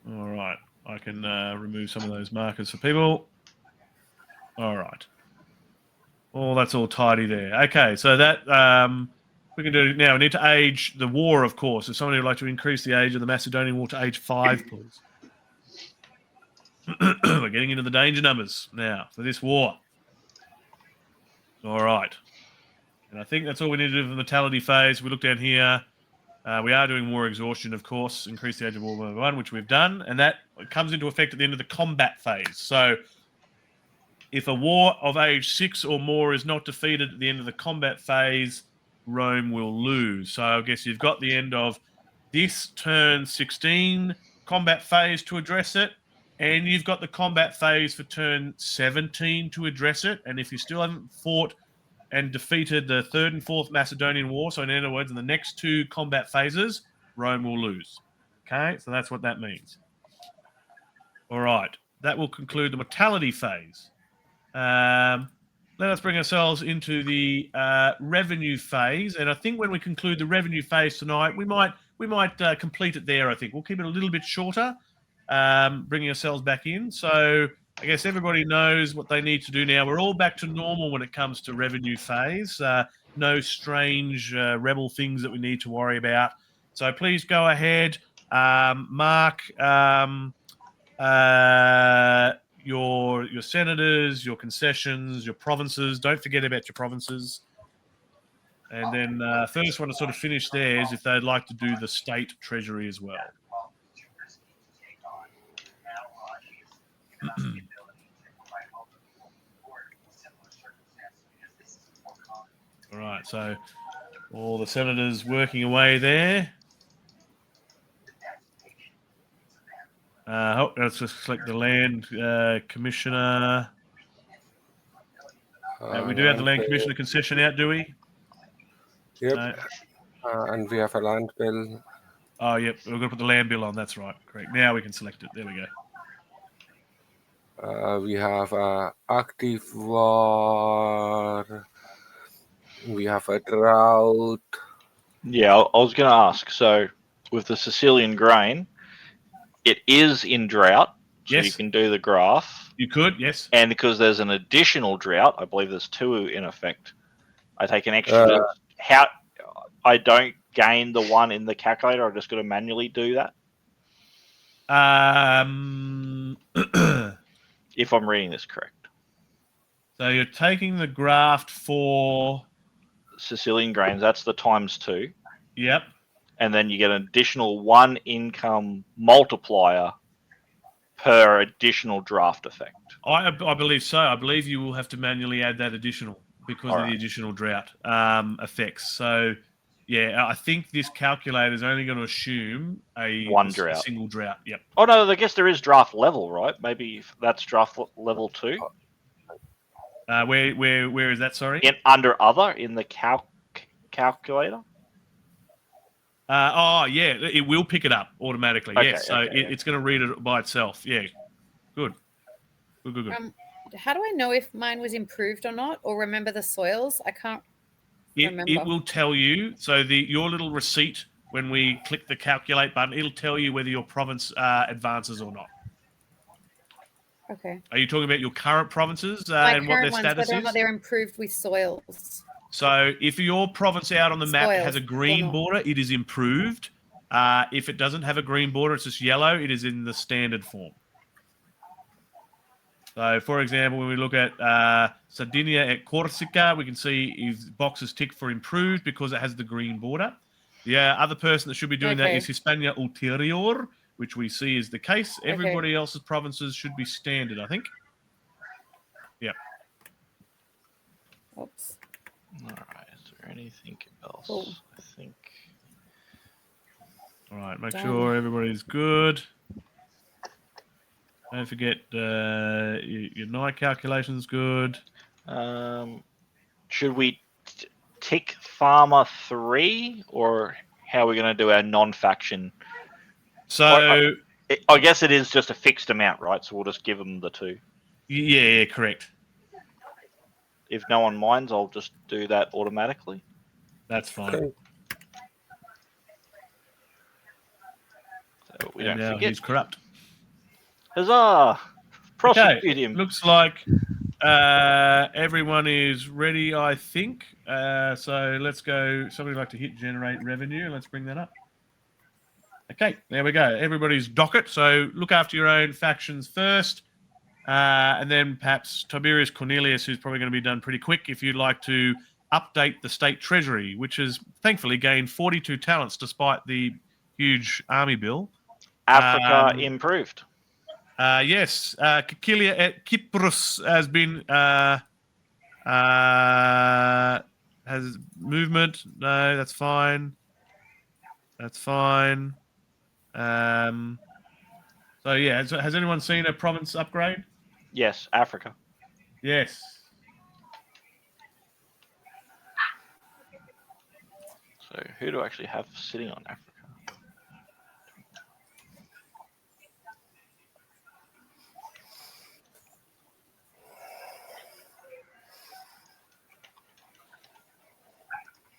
All right, I can remove some of those markers for people. All right. Oh, that's all tidy there. Okay, so that we can do it now. We need to age the war, of course. If somebody would like to increase the age of the Macedonian War to age 5, please. We're getting into the danger numbers now for this war. All right. And I think that's all we need to do for the mortality phase. We look down here. We are doing war exhaustion, of course, increase the age of war by 1, which we've done. And that comes into effect at the end of the combat phase. So if a war of age 6 or more is not defeated at the end of the combat phase, Rome will lose. So I guess you've got the end of this turn 16 combat phase to address it, and you've got the combat phase for turn 17 to address it. And if you still haven't fought and defeated the 3rd and 4th Macedonian War, so in other words, in the next 2 combat phases, Rome will lose. Okay, so that's what that means. All right, that will conclude the mortality phase. Let us bring ourselves into the revenue phase, and I think when we conclude the revenue phase tonight, we might complete it there. I think we'll keep it a little bit shorter, bringing ourselves back in. So I guess everybody knows what they need to do now. We're all back to normal when it comes to revenue phase. No strange rebel things that we need to worry about. So please go ahead, mark your senators, your concessions, your provinces. Don't forget about your provinces. And then first want to sort of finish theirs if they'd like to do the state treasury as well. All right, so all the senators working away there. Let's just select the land commissioner. We do have the land commissioner concession out, do we? Yep. No. And we have a land bill. Oh, yep. We're going to put the land bill on. That's right. Correct. Now we can select it. There we go. We have active war. We have a drought. Yeah, I was going to ask. So with the Sicilian grain, it is in drought, so Yes. you can do the graph. You could, yes. And because there's an additional drought, I believe there's 2 in effect. I take an extra. How I don't gain the 1 in the calculator. I just got to manually do that. If I'm reading this correct. So you're taking the graft for Sicilian grains. That's the ×2. Yep. And then you get an additional 1 income multiplier per additional draft effect. I believe so. I believe you will have to manually add that additional because of the Alright. additional drought effects. So, yeah, I think this calculator is only going to assume a drought. single drought. Yep. Oh no, I guess there is draft level, right? Maybe if that's draft level 2. Where is that? Sorry. Under other in the calculator. Yeah, it will pick it up automatically. Okay, Yes, so it's going to read it by itself. Yeah, good. How do I know if mine was improved or not, or remember the soils? I can't remember. It will tell you. So your little receipt when we click the calculate button, it'll tell you whether your province advances or not. Okay. Are you talking about your current provinces My and what their current ones, status whether or is? not they're improved with soils. So if your province out on the map has a Spoils, green or not. border, it is improved. If it doesn't have a green border, it's just yellow, it is in the standard form. So, for example, when we look at Sardinia at Corsica, we can see if boxes tick for improved because it has the green border. The other person that should be doing that is Hispania Ulterior, which we see is the case. Everybody else's provinces should be standard, I think. Yep. Oops. All right. Is there anything else? Cool. I think. All right. Make Done. sure everybody's good. Don't forget your night calculation's good. Should we tick Farmer 3, or how are we going to do our non-faction? So I guess it is just a fixed amount, right? So we'll just give them the 2. Yeah, correct. If no one minds, I'll just do that automatically. That's fine. Okay. So we And don't now forget. he's corrupt. Huzzah! Prosecute him. Looks like everyone is ready, I think. So let's go. Somebody like to hit generate revenue. Let's bring that up. Okay, there we go. Everybody's docket. So look after your own factions first. And then perhaps Tiberius Cornelius, who's probably going to be done pretty quick, if you'd like to update the state treasury, which has thankfully gained 42 talents despite the huge army bill. Africa improved. Yes, Cacilia at Cyprus has been has movement. No, that's fine. That's fine. So yeah, has anyone seen a province upgrade? Yes, Africa. Yes. So who do I actually have sitting on Africa?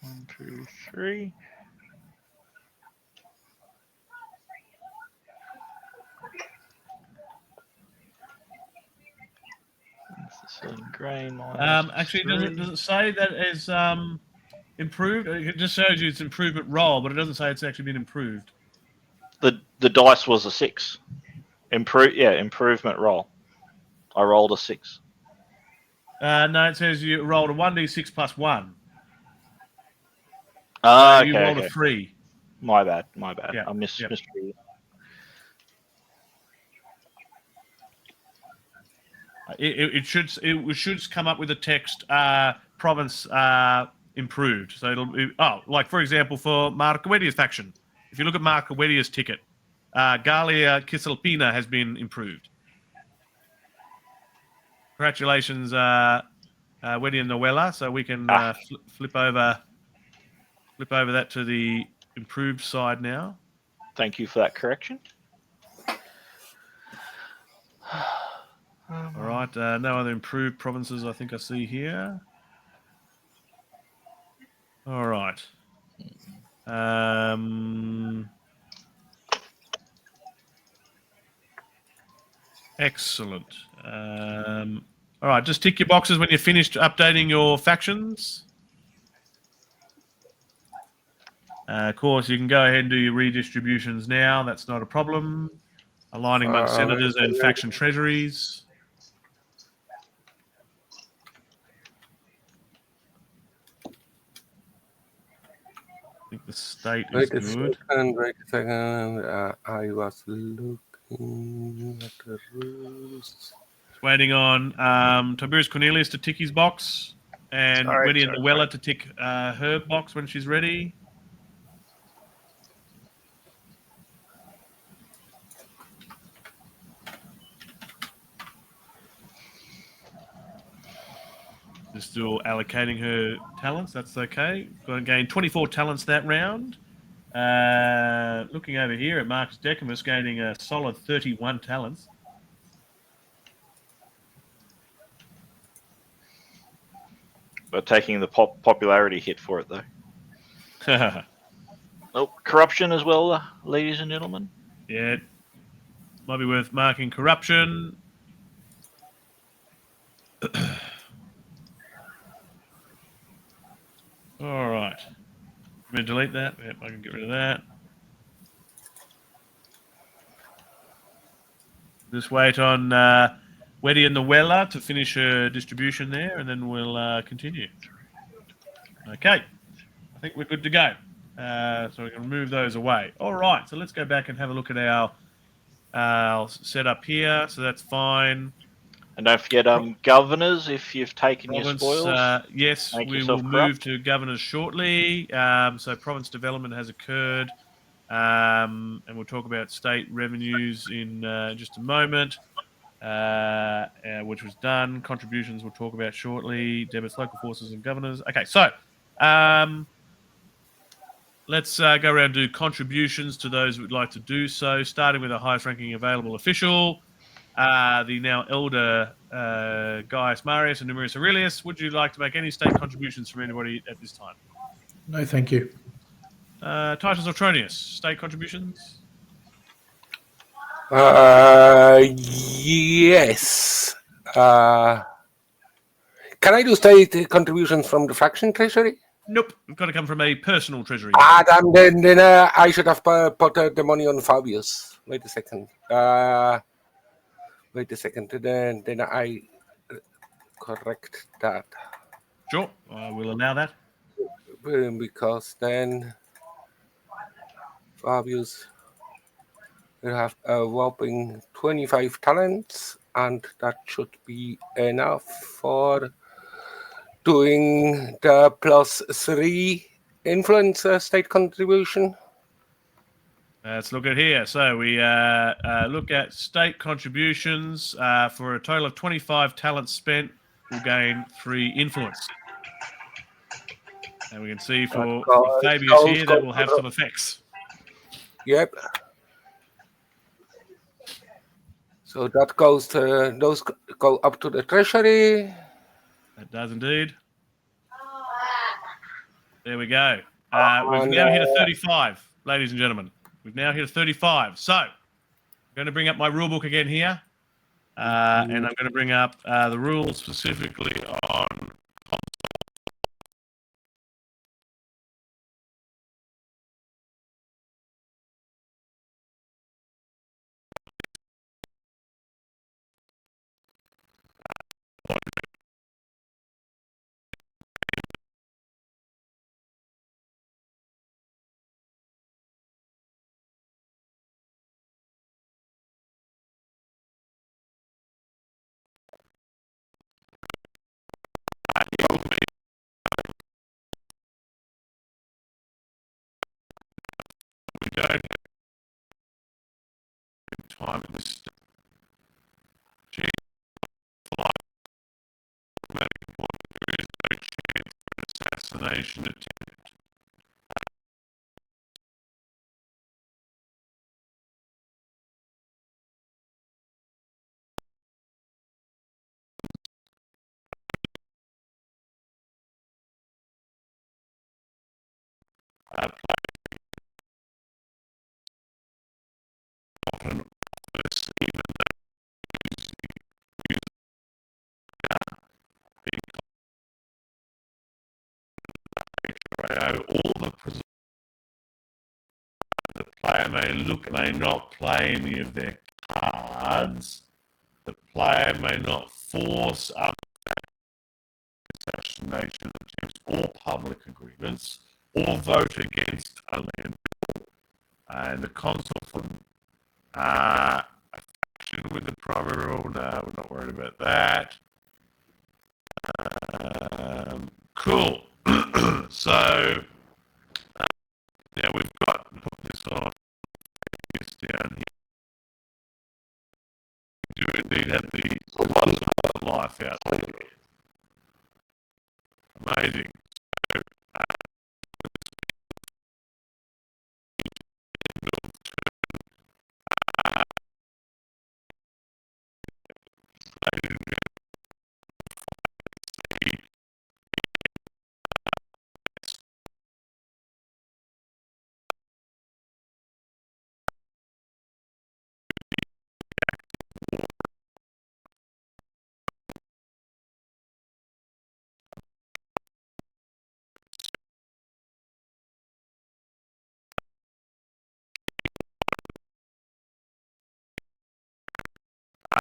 One, 2, 3. Grain. Actually, does it say that it's improved? It just shows you it's improvement roll, but it doesn't say it's actually been improved. The dice was a 6. Improvement roll. I rolled a 6. No, it says you rolled a 1d6 plus 1. Okay, you rolled a 3. My bad. Yeah, I missed. yep. It should come up with a text province improved. So it'll be, like for example for Marcoedia's faction. If you look at Marcoedia's ticket, Gallia Cisalpina has been improved. Congratulations, Wedia Noella. So we can flip over that to the improved side now. Thank you for that correction. All right, no other improved provinces I think I see here. All right. Excellent. All right, just tick your boxes when you're finished updating your factions. Of course, you can go ahead and do your redistributions now. That's not a problem. Aligning among senators and faction treasuries. I think the state is good. Wait a second. I was looking. The rules. Waiting on Tiberius Cornelius to tick his box, and Wendy and Luella to tick her box when she's ready. Just still allocating her talents. That's okay. Going to gain 24 talents that round. Looking over here at Marcus Decimus, gaining a solid 31 talents. But taking the popularity hit for it, though. Oh, corruption as well, ladies and gentlemen. Yeah, might be worth marking corruption. All right. I'm going to delete that. Yep, I can get rid of that. Just wait on Weddy and Luella to finish her distribution there, and then we'll continue. Okay. I think we're good to go. So we can move those away. All right. So let's go back and have a look at our setup here. So that's fine. And don't forget governors if you've taken Province, your spoils. yes, Make we yourself will corrupt. move to governors shortly. So province development has occurred. And we'll talk about state revenues in just a moment, which was done. Contributions we'll talk about shortly. Debits, local forces, and governors. Okay, so let's go around and do contributions to those who would like to do so, starting with the highest ranking available official, the now elder Gaius Marius and Numerius Aurelius. Would you like to make any state contributions from anybody at this time? No, thank you. Titus Ultronius, state contributions? Yes. Can I do state contributions from the faction treasury? Nope, it's got to come from a personal treasury. Then I should have put the money on Fabius. Wait a second. Then I correct that. Sure, I will allow that. Because then Fabius will have a whopping 25 talents, and that should be enough for doing the +3 influence state contribution. Let's look at here. So we look at state contributions for a total of 25 talents spent. We'll gain 3 influence. And we can see for Fabius here that will have some effects. Yep. So that goes to those go up to the treasury. That does indeed. There we go. We've now hit a 35, ladies and gentlemen. We've now hit a 35. So I'm going to bring up my rule book again here. And I'm going to bring up the rules specifically on time in this there is no chance for an assassination attempt. Often, even all the player may not play any of their cards. The player may not force up assassination attempts or public agreements or vote against a land bill. And the consul from with the primary rule. No, we're not worried about that. Cool. So now we've got put this on this down here. We do indeed have the life out there. Amazing. So,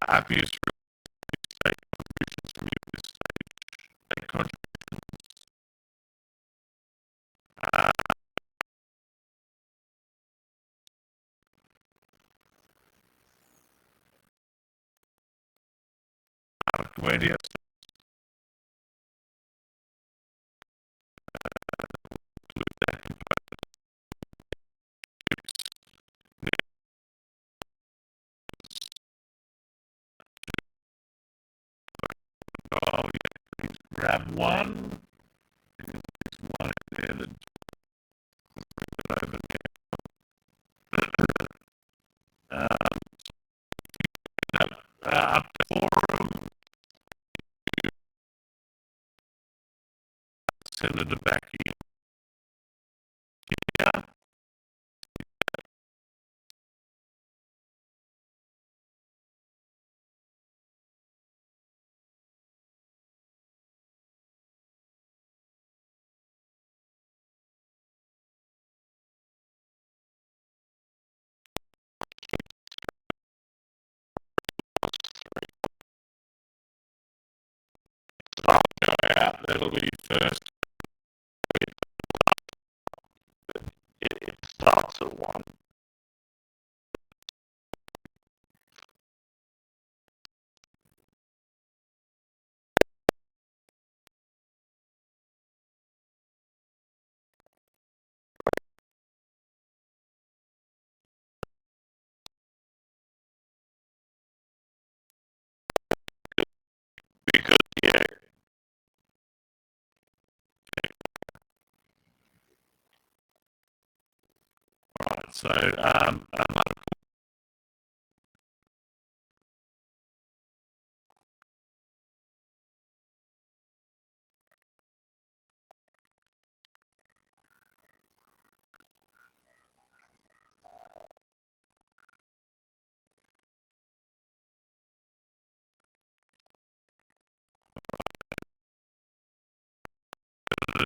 happiest state contributions from you at this stage. State contributions. Where do you grab one? There's one in there that bring it over there. Up to 4 of them. Send it back in. Yeah. So I'll go out. That'll be first. It starts at 1. Because, yeah. Right, so,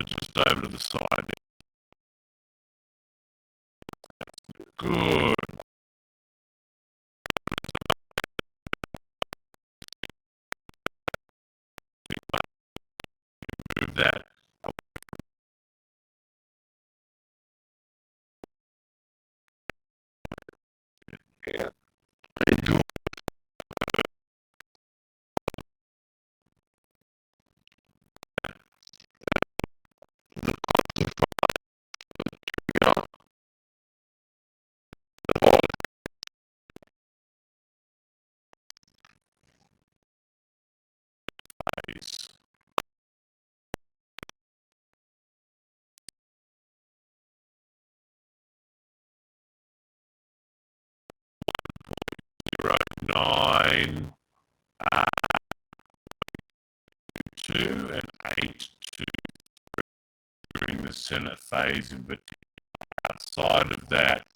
just over to the side. Good. Move that. Yeah. Nice. Zero 9 2 and 8 2 during the Senate phase, but outside of that,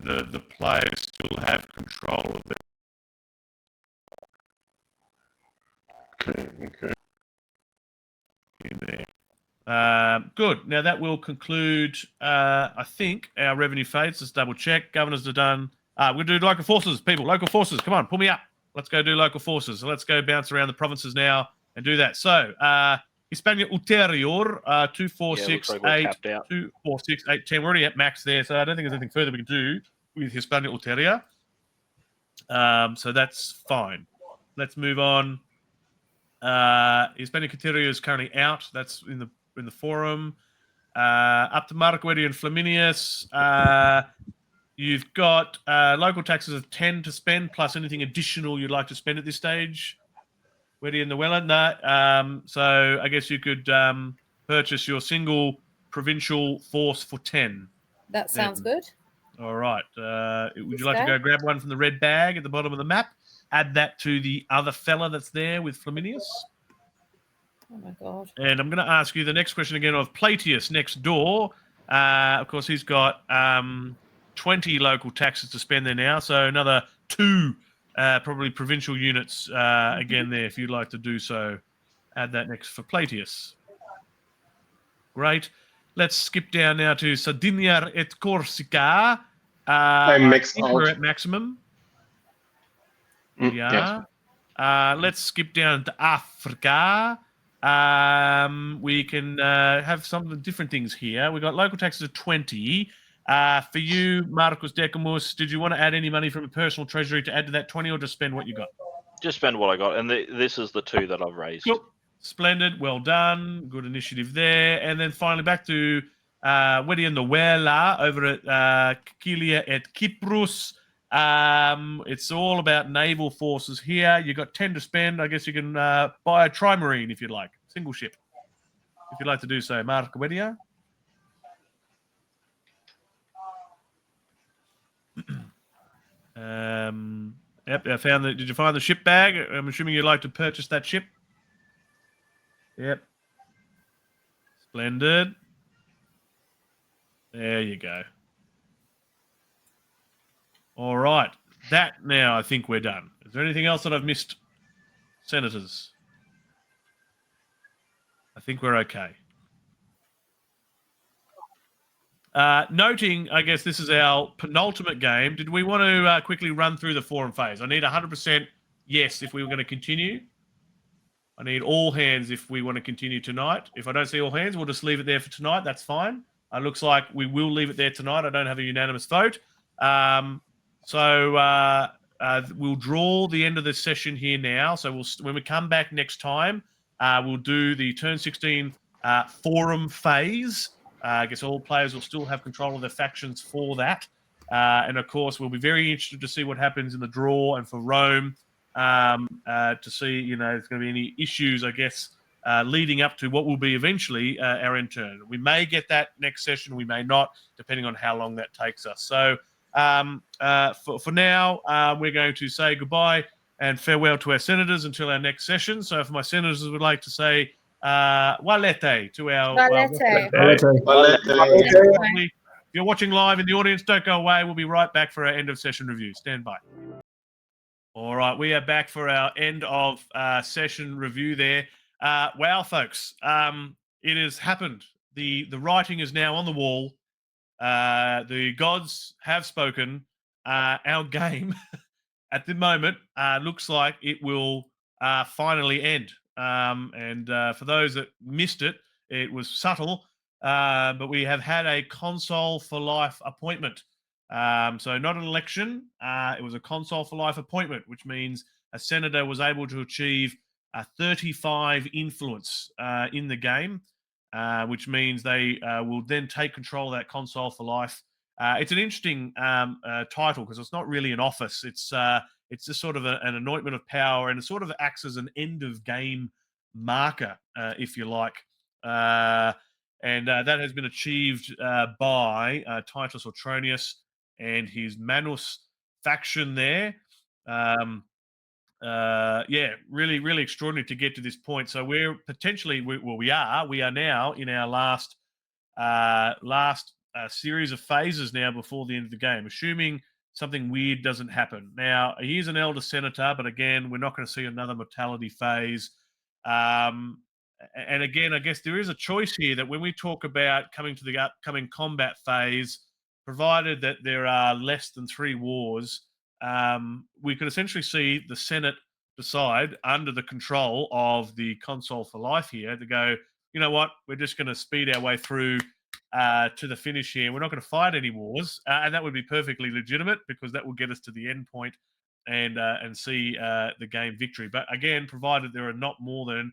the players still have control of it. Okay. In there. Good. Now that will conclude, I think, our revenue phase. Let's double check. Governors are done. We'll do local forces, people. Local forces. Come on, pull me up. Let's go do local forces. So let's go bounce around the provinces now and do that. So, Hispania Ulterior, 2, 4, 6, 8, 2, 4, 6, 8, 10. We're already at max there, so I don't think there's anything further we can do with Hispania Ulterior. So that's fine. Let's move on. Hispanic Criteria is currently out. That's in the forum. Up to Marco Eddie and Flaminius. You've got local taxes of 10 to spend, plus anything additional you'd like to spend at this stage. Weddy and Llewellyn. No. So I guess you could purchase your single provincial force for 10. That sounds good. All right. Would you like to go grab one from the red bag at the bottom of the map? Add that to the other fella that's there with Flaminius. Oh my god. And I'm going to ask you the next question again of Platius next door. Of course, he's got 20 local taxes to spend there now, so another 2 probably provincial units again there if you'd like to do so. Add that next for Platius. Great. Let's skip down now to Sardinia et Corsica. I'm maxed out. We're at maximum. Yes. Let's skip down to Africa. We can have some different things here. We've got local taxes of 20. For you, Marcus Decamus, did you want to add any money from a personal treasury to add to that 20 or just spend what you got? Just spend what I got. And this is the 2 that I've raised. Cool. Splendid. Well done. Good initiative there. And then finally back to Weddy and the Wela over at Kilia et Kyprus. It's all about naval forces here. You got 10 to spend. I guess you can buy a trimarine if you'd like. Single ship. If you'd like to do so. Marco Wedia. Yep, I found that. Did you find the ship bag? I'm assuming you'd like to purchase that ship. Yep. Splendid. There you go. All right. That now I think we're done. Is there anything else that I've missed, senators? I think we're okay. Noting, I guess this is our penultimate game. Did we want to quickly run through the forum phase? I need 100% yes if we were going to continue. I need all hands if we want to continue tonight. If I don't see all hands, we'll just leave it there for tonight. That's fine. It looks like we will leave it there tonight. I don't have a unanimous vote. So we'll draw the end of the session here now. So when we come back next time, we'll do the turn 16 forum phase. I guess all players will still have control of their factions for that. And, of course, we'll be very interested to see what happens in the draw and for Rome to see, if there's going to be any issues, I guess, leading up to what will be eventually our end turn. We may get that next session. We may not, depending on how long that takes us. So for now, we're going to say goodbye and farewell to our senators until our next session. So if my senators would like to say walete to our... If you're watching live in the audience, don't go away. We'll be right back for our end of session review. Stand by. All right, we are back for our end of session review there. Wow, folks, it has happened. The writing is now on the wall. The gods have spoken. Our game at the moment looks like it will finally end. And for those that missed it, it was subtle, but we have had a console for life appointment. So not an election, it was a console for life appointment, which means a senator was able to achieve a 35 influence in the game, which means they will then take control of that console for life. It's an interesting title because it's not really an office. It's just sort of an anointment of power, and it sort of acts as an end of game marker, if you like. And that has been achieved by Titus Autronius and his Manus faction there. Yeah, really, really extraordinary to get to this point. So we're potentially, we are now in our last series of phases now before the end of the game, assuming something weird doesn't happen. Now, he's an elder senator, but again, we're not going to see another mortality phase. And again, I guess there is a choice here that when we talk about coming to the upcoming combat phase, provided that there are less than 3 wars, we could essentially see the Senate decide under the control of the console for life here to go, you know what, we're just going to speed our way through to the finish here. We're not going to fight any wars. And that would be perfectly legitimate because that will get us to the end point and see the game victory. But again, provided there are not more than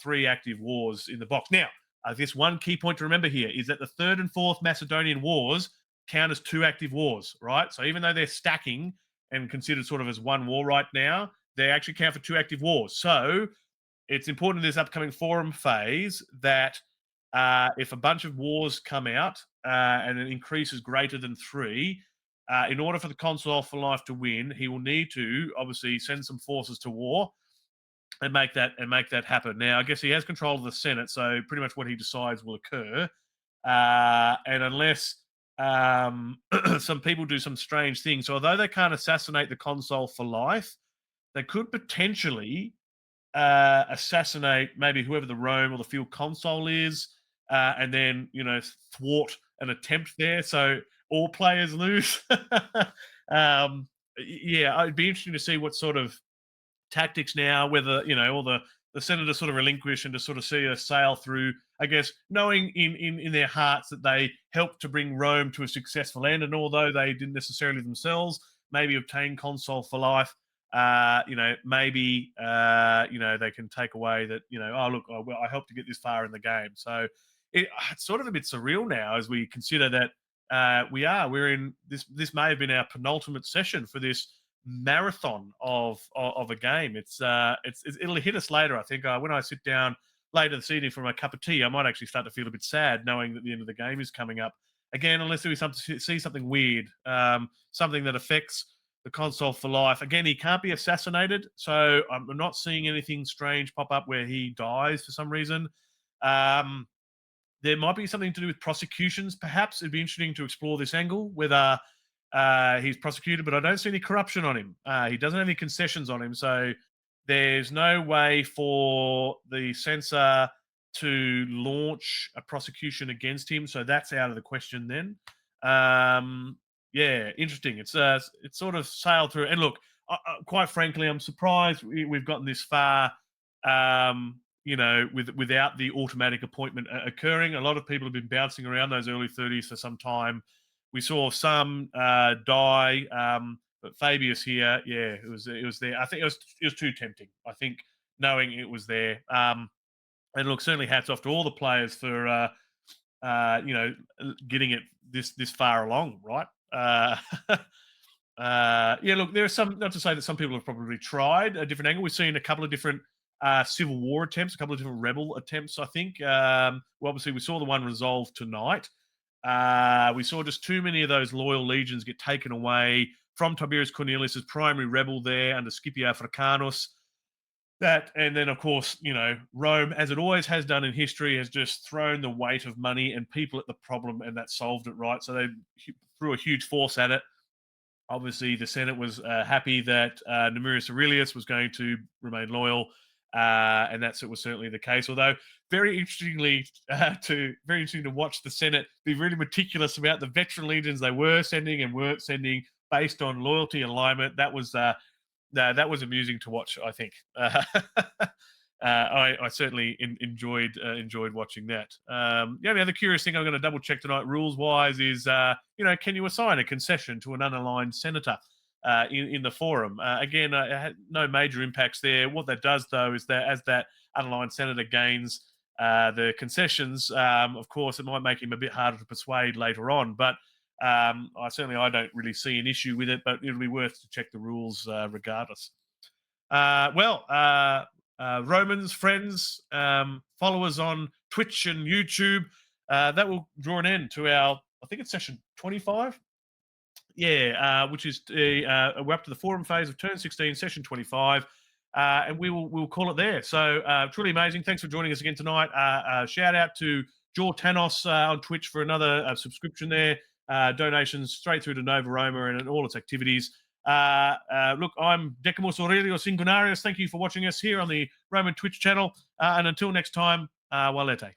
3 active wars in the box. Now, I guess one key point to remember here is that the 3rd and 4th Macedonian wars count as 2 active wars, right? So even though they're stacking and considered sort of as 1 war right now, they actually count for 2 active wars. So it's important in this upcoming forum phase that if a bunch of wars come out and an increase is greater than 3, in order for the Consul for Life to win, he will need to obviously send some forces to war and make that happen. Now, I guess he has control of the Senate, so pretty much what he decides will occur. And unless some people do some strange things, so although they can't assassinate the Consul for Life, they could potentially assassinate maybe whoever the Rome or the field consul is, and then thwart an attempt there, so all players lose. Yeah, it'd be interesting to see what sort of tactics now, whether all the senators sort of relinquish and to sort of see us sail through, I guess, knowing in their hearts that they helped to bring Rome to a successful end, and although they didn't necessarily themselves maybe obtain Consul for Life, maybe they can take away that oh look, I helped to get this far in the game. So it's sort of a bit surreal now as we consider that we're in this may have been our penultimate session for this marathon of a game. It'll hit us later, I think. When I sit down later this evening for my cup of tea, I might actually start to feel a bit sad knowing that the end of the game is coming up again, unless we see something weird, something that affects the Consul for Life. Again, he can't be assassinated, so I'm not seeing anything strange pop up where he dies for some reason. There might be something to do with prosecutions, perhaps. It'd be interesting to explore this angle, whether he's prosecuted, but I don't see any corruption on him. He doesn't have any concessions on him, so there's no way for the censor to launch a prosecution against him, so that's out of the question then. Yeah, interesting. It's sort of sailed through. And look, quite frankly, I'm surprised we've gotten this far, without the automatic appointment occurring. A lot of people have been bouncing around those early 30s for some time. We saw some die, but Fabius here, yeah, it was there. I think it was too tempting. I think knowing it was there. And look, certainly hats off to all the players for getting it this far along, right? Yeah, look, there are some, not to say that some people have probably tried a different angle. We've seen a couple of different civil war attempts, a couple of different rebel attempts, I think. Well, obviously, we saw the one resolved tonight. We saw just too many of those loyal legions get taken away from Tiberius Cornelius's primary rebel there under Scipio Africanus. And then, of course, Rome, as it always has done in history, has just thrown the weight of money and people at the problem, and that solved it, right? So they threw a huge force at it. Obviously, the Senate was happy that Numerius Aurelius was going to remain loyal, and it was certainly the case. Although, very interesting to watch the Senate be really meticulous about the veteran legions they were sending and weren't sending based on loyalty and alignment. That was amusing to watch, I think. I certainly enjoyed watching that. The only other curious thing I'm going to double check tonight, rules wise, is can you assign a concession to an unaligned senator in the forum? Again, no major impacts there. What that does, though, is that as that unaligned senator gains the concessions, of course, it might make him a bit harder to persuade later on. But I don't really see an issue with it. But it'll be worth to check the rules regardless. Romans, friends, followers on Twitch and YouTube, that will draw an end to our, I think it's session 25. Yeah, which is we're up to the forum phase of turn 16, session 25, and we'll call it there. So truly amazing. Thanks for joining us again tonight. Shout out to Jor Tanos on Twitch for another subscription there. Donations straight through to Nova Roma and all its activities. Look, I'm Decimus Aurelius Ingeniarius. Thank you for watching us here on the Roman Twitch channel. And until next time, Walete.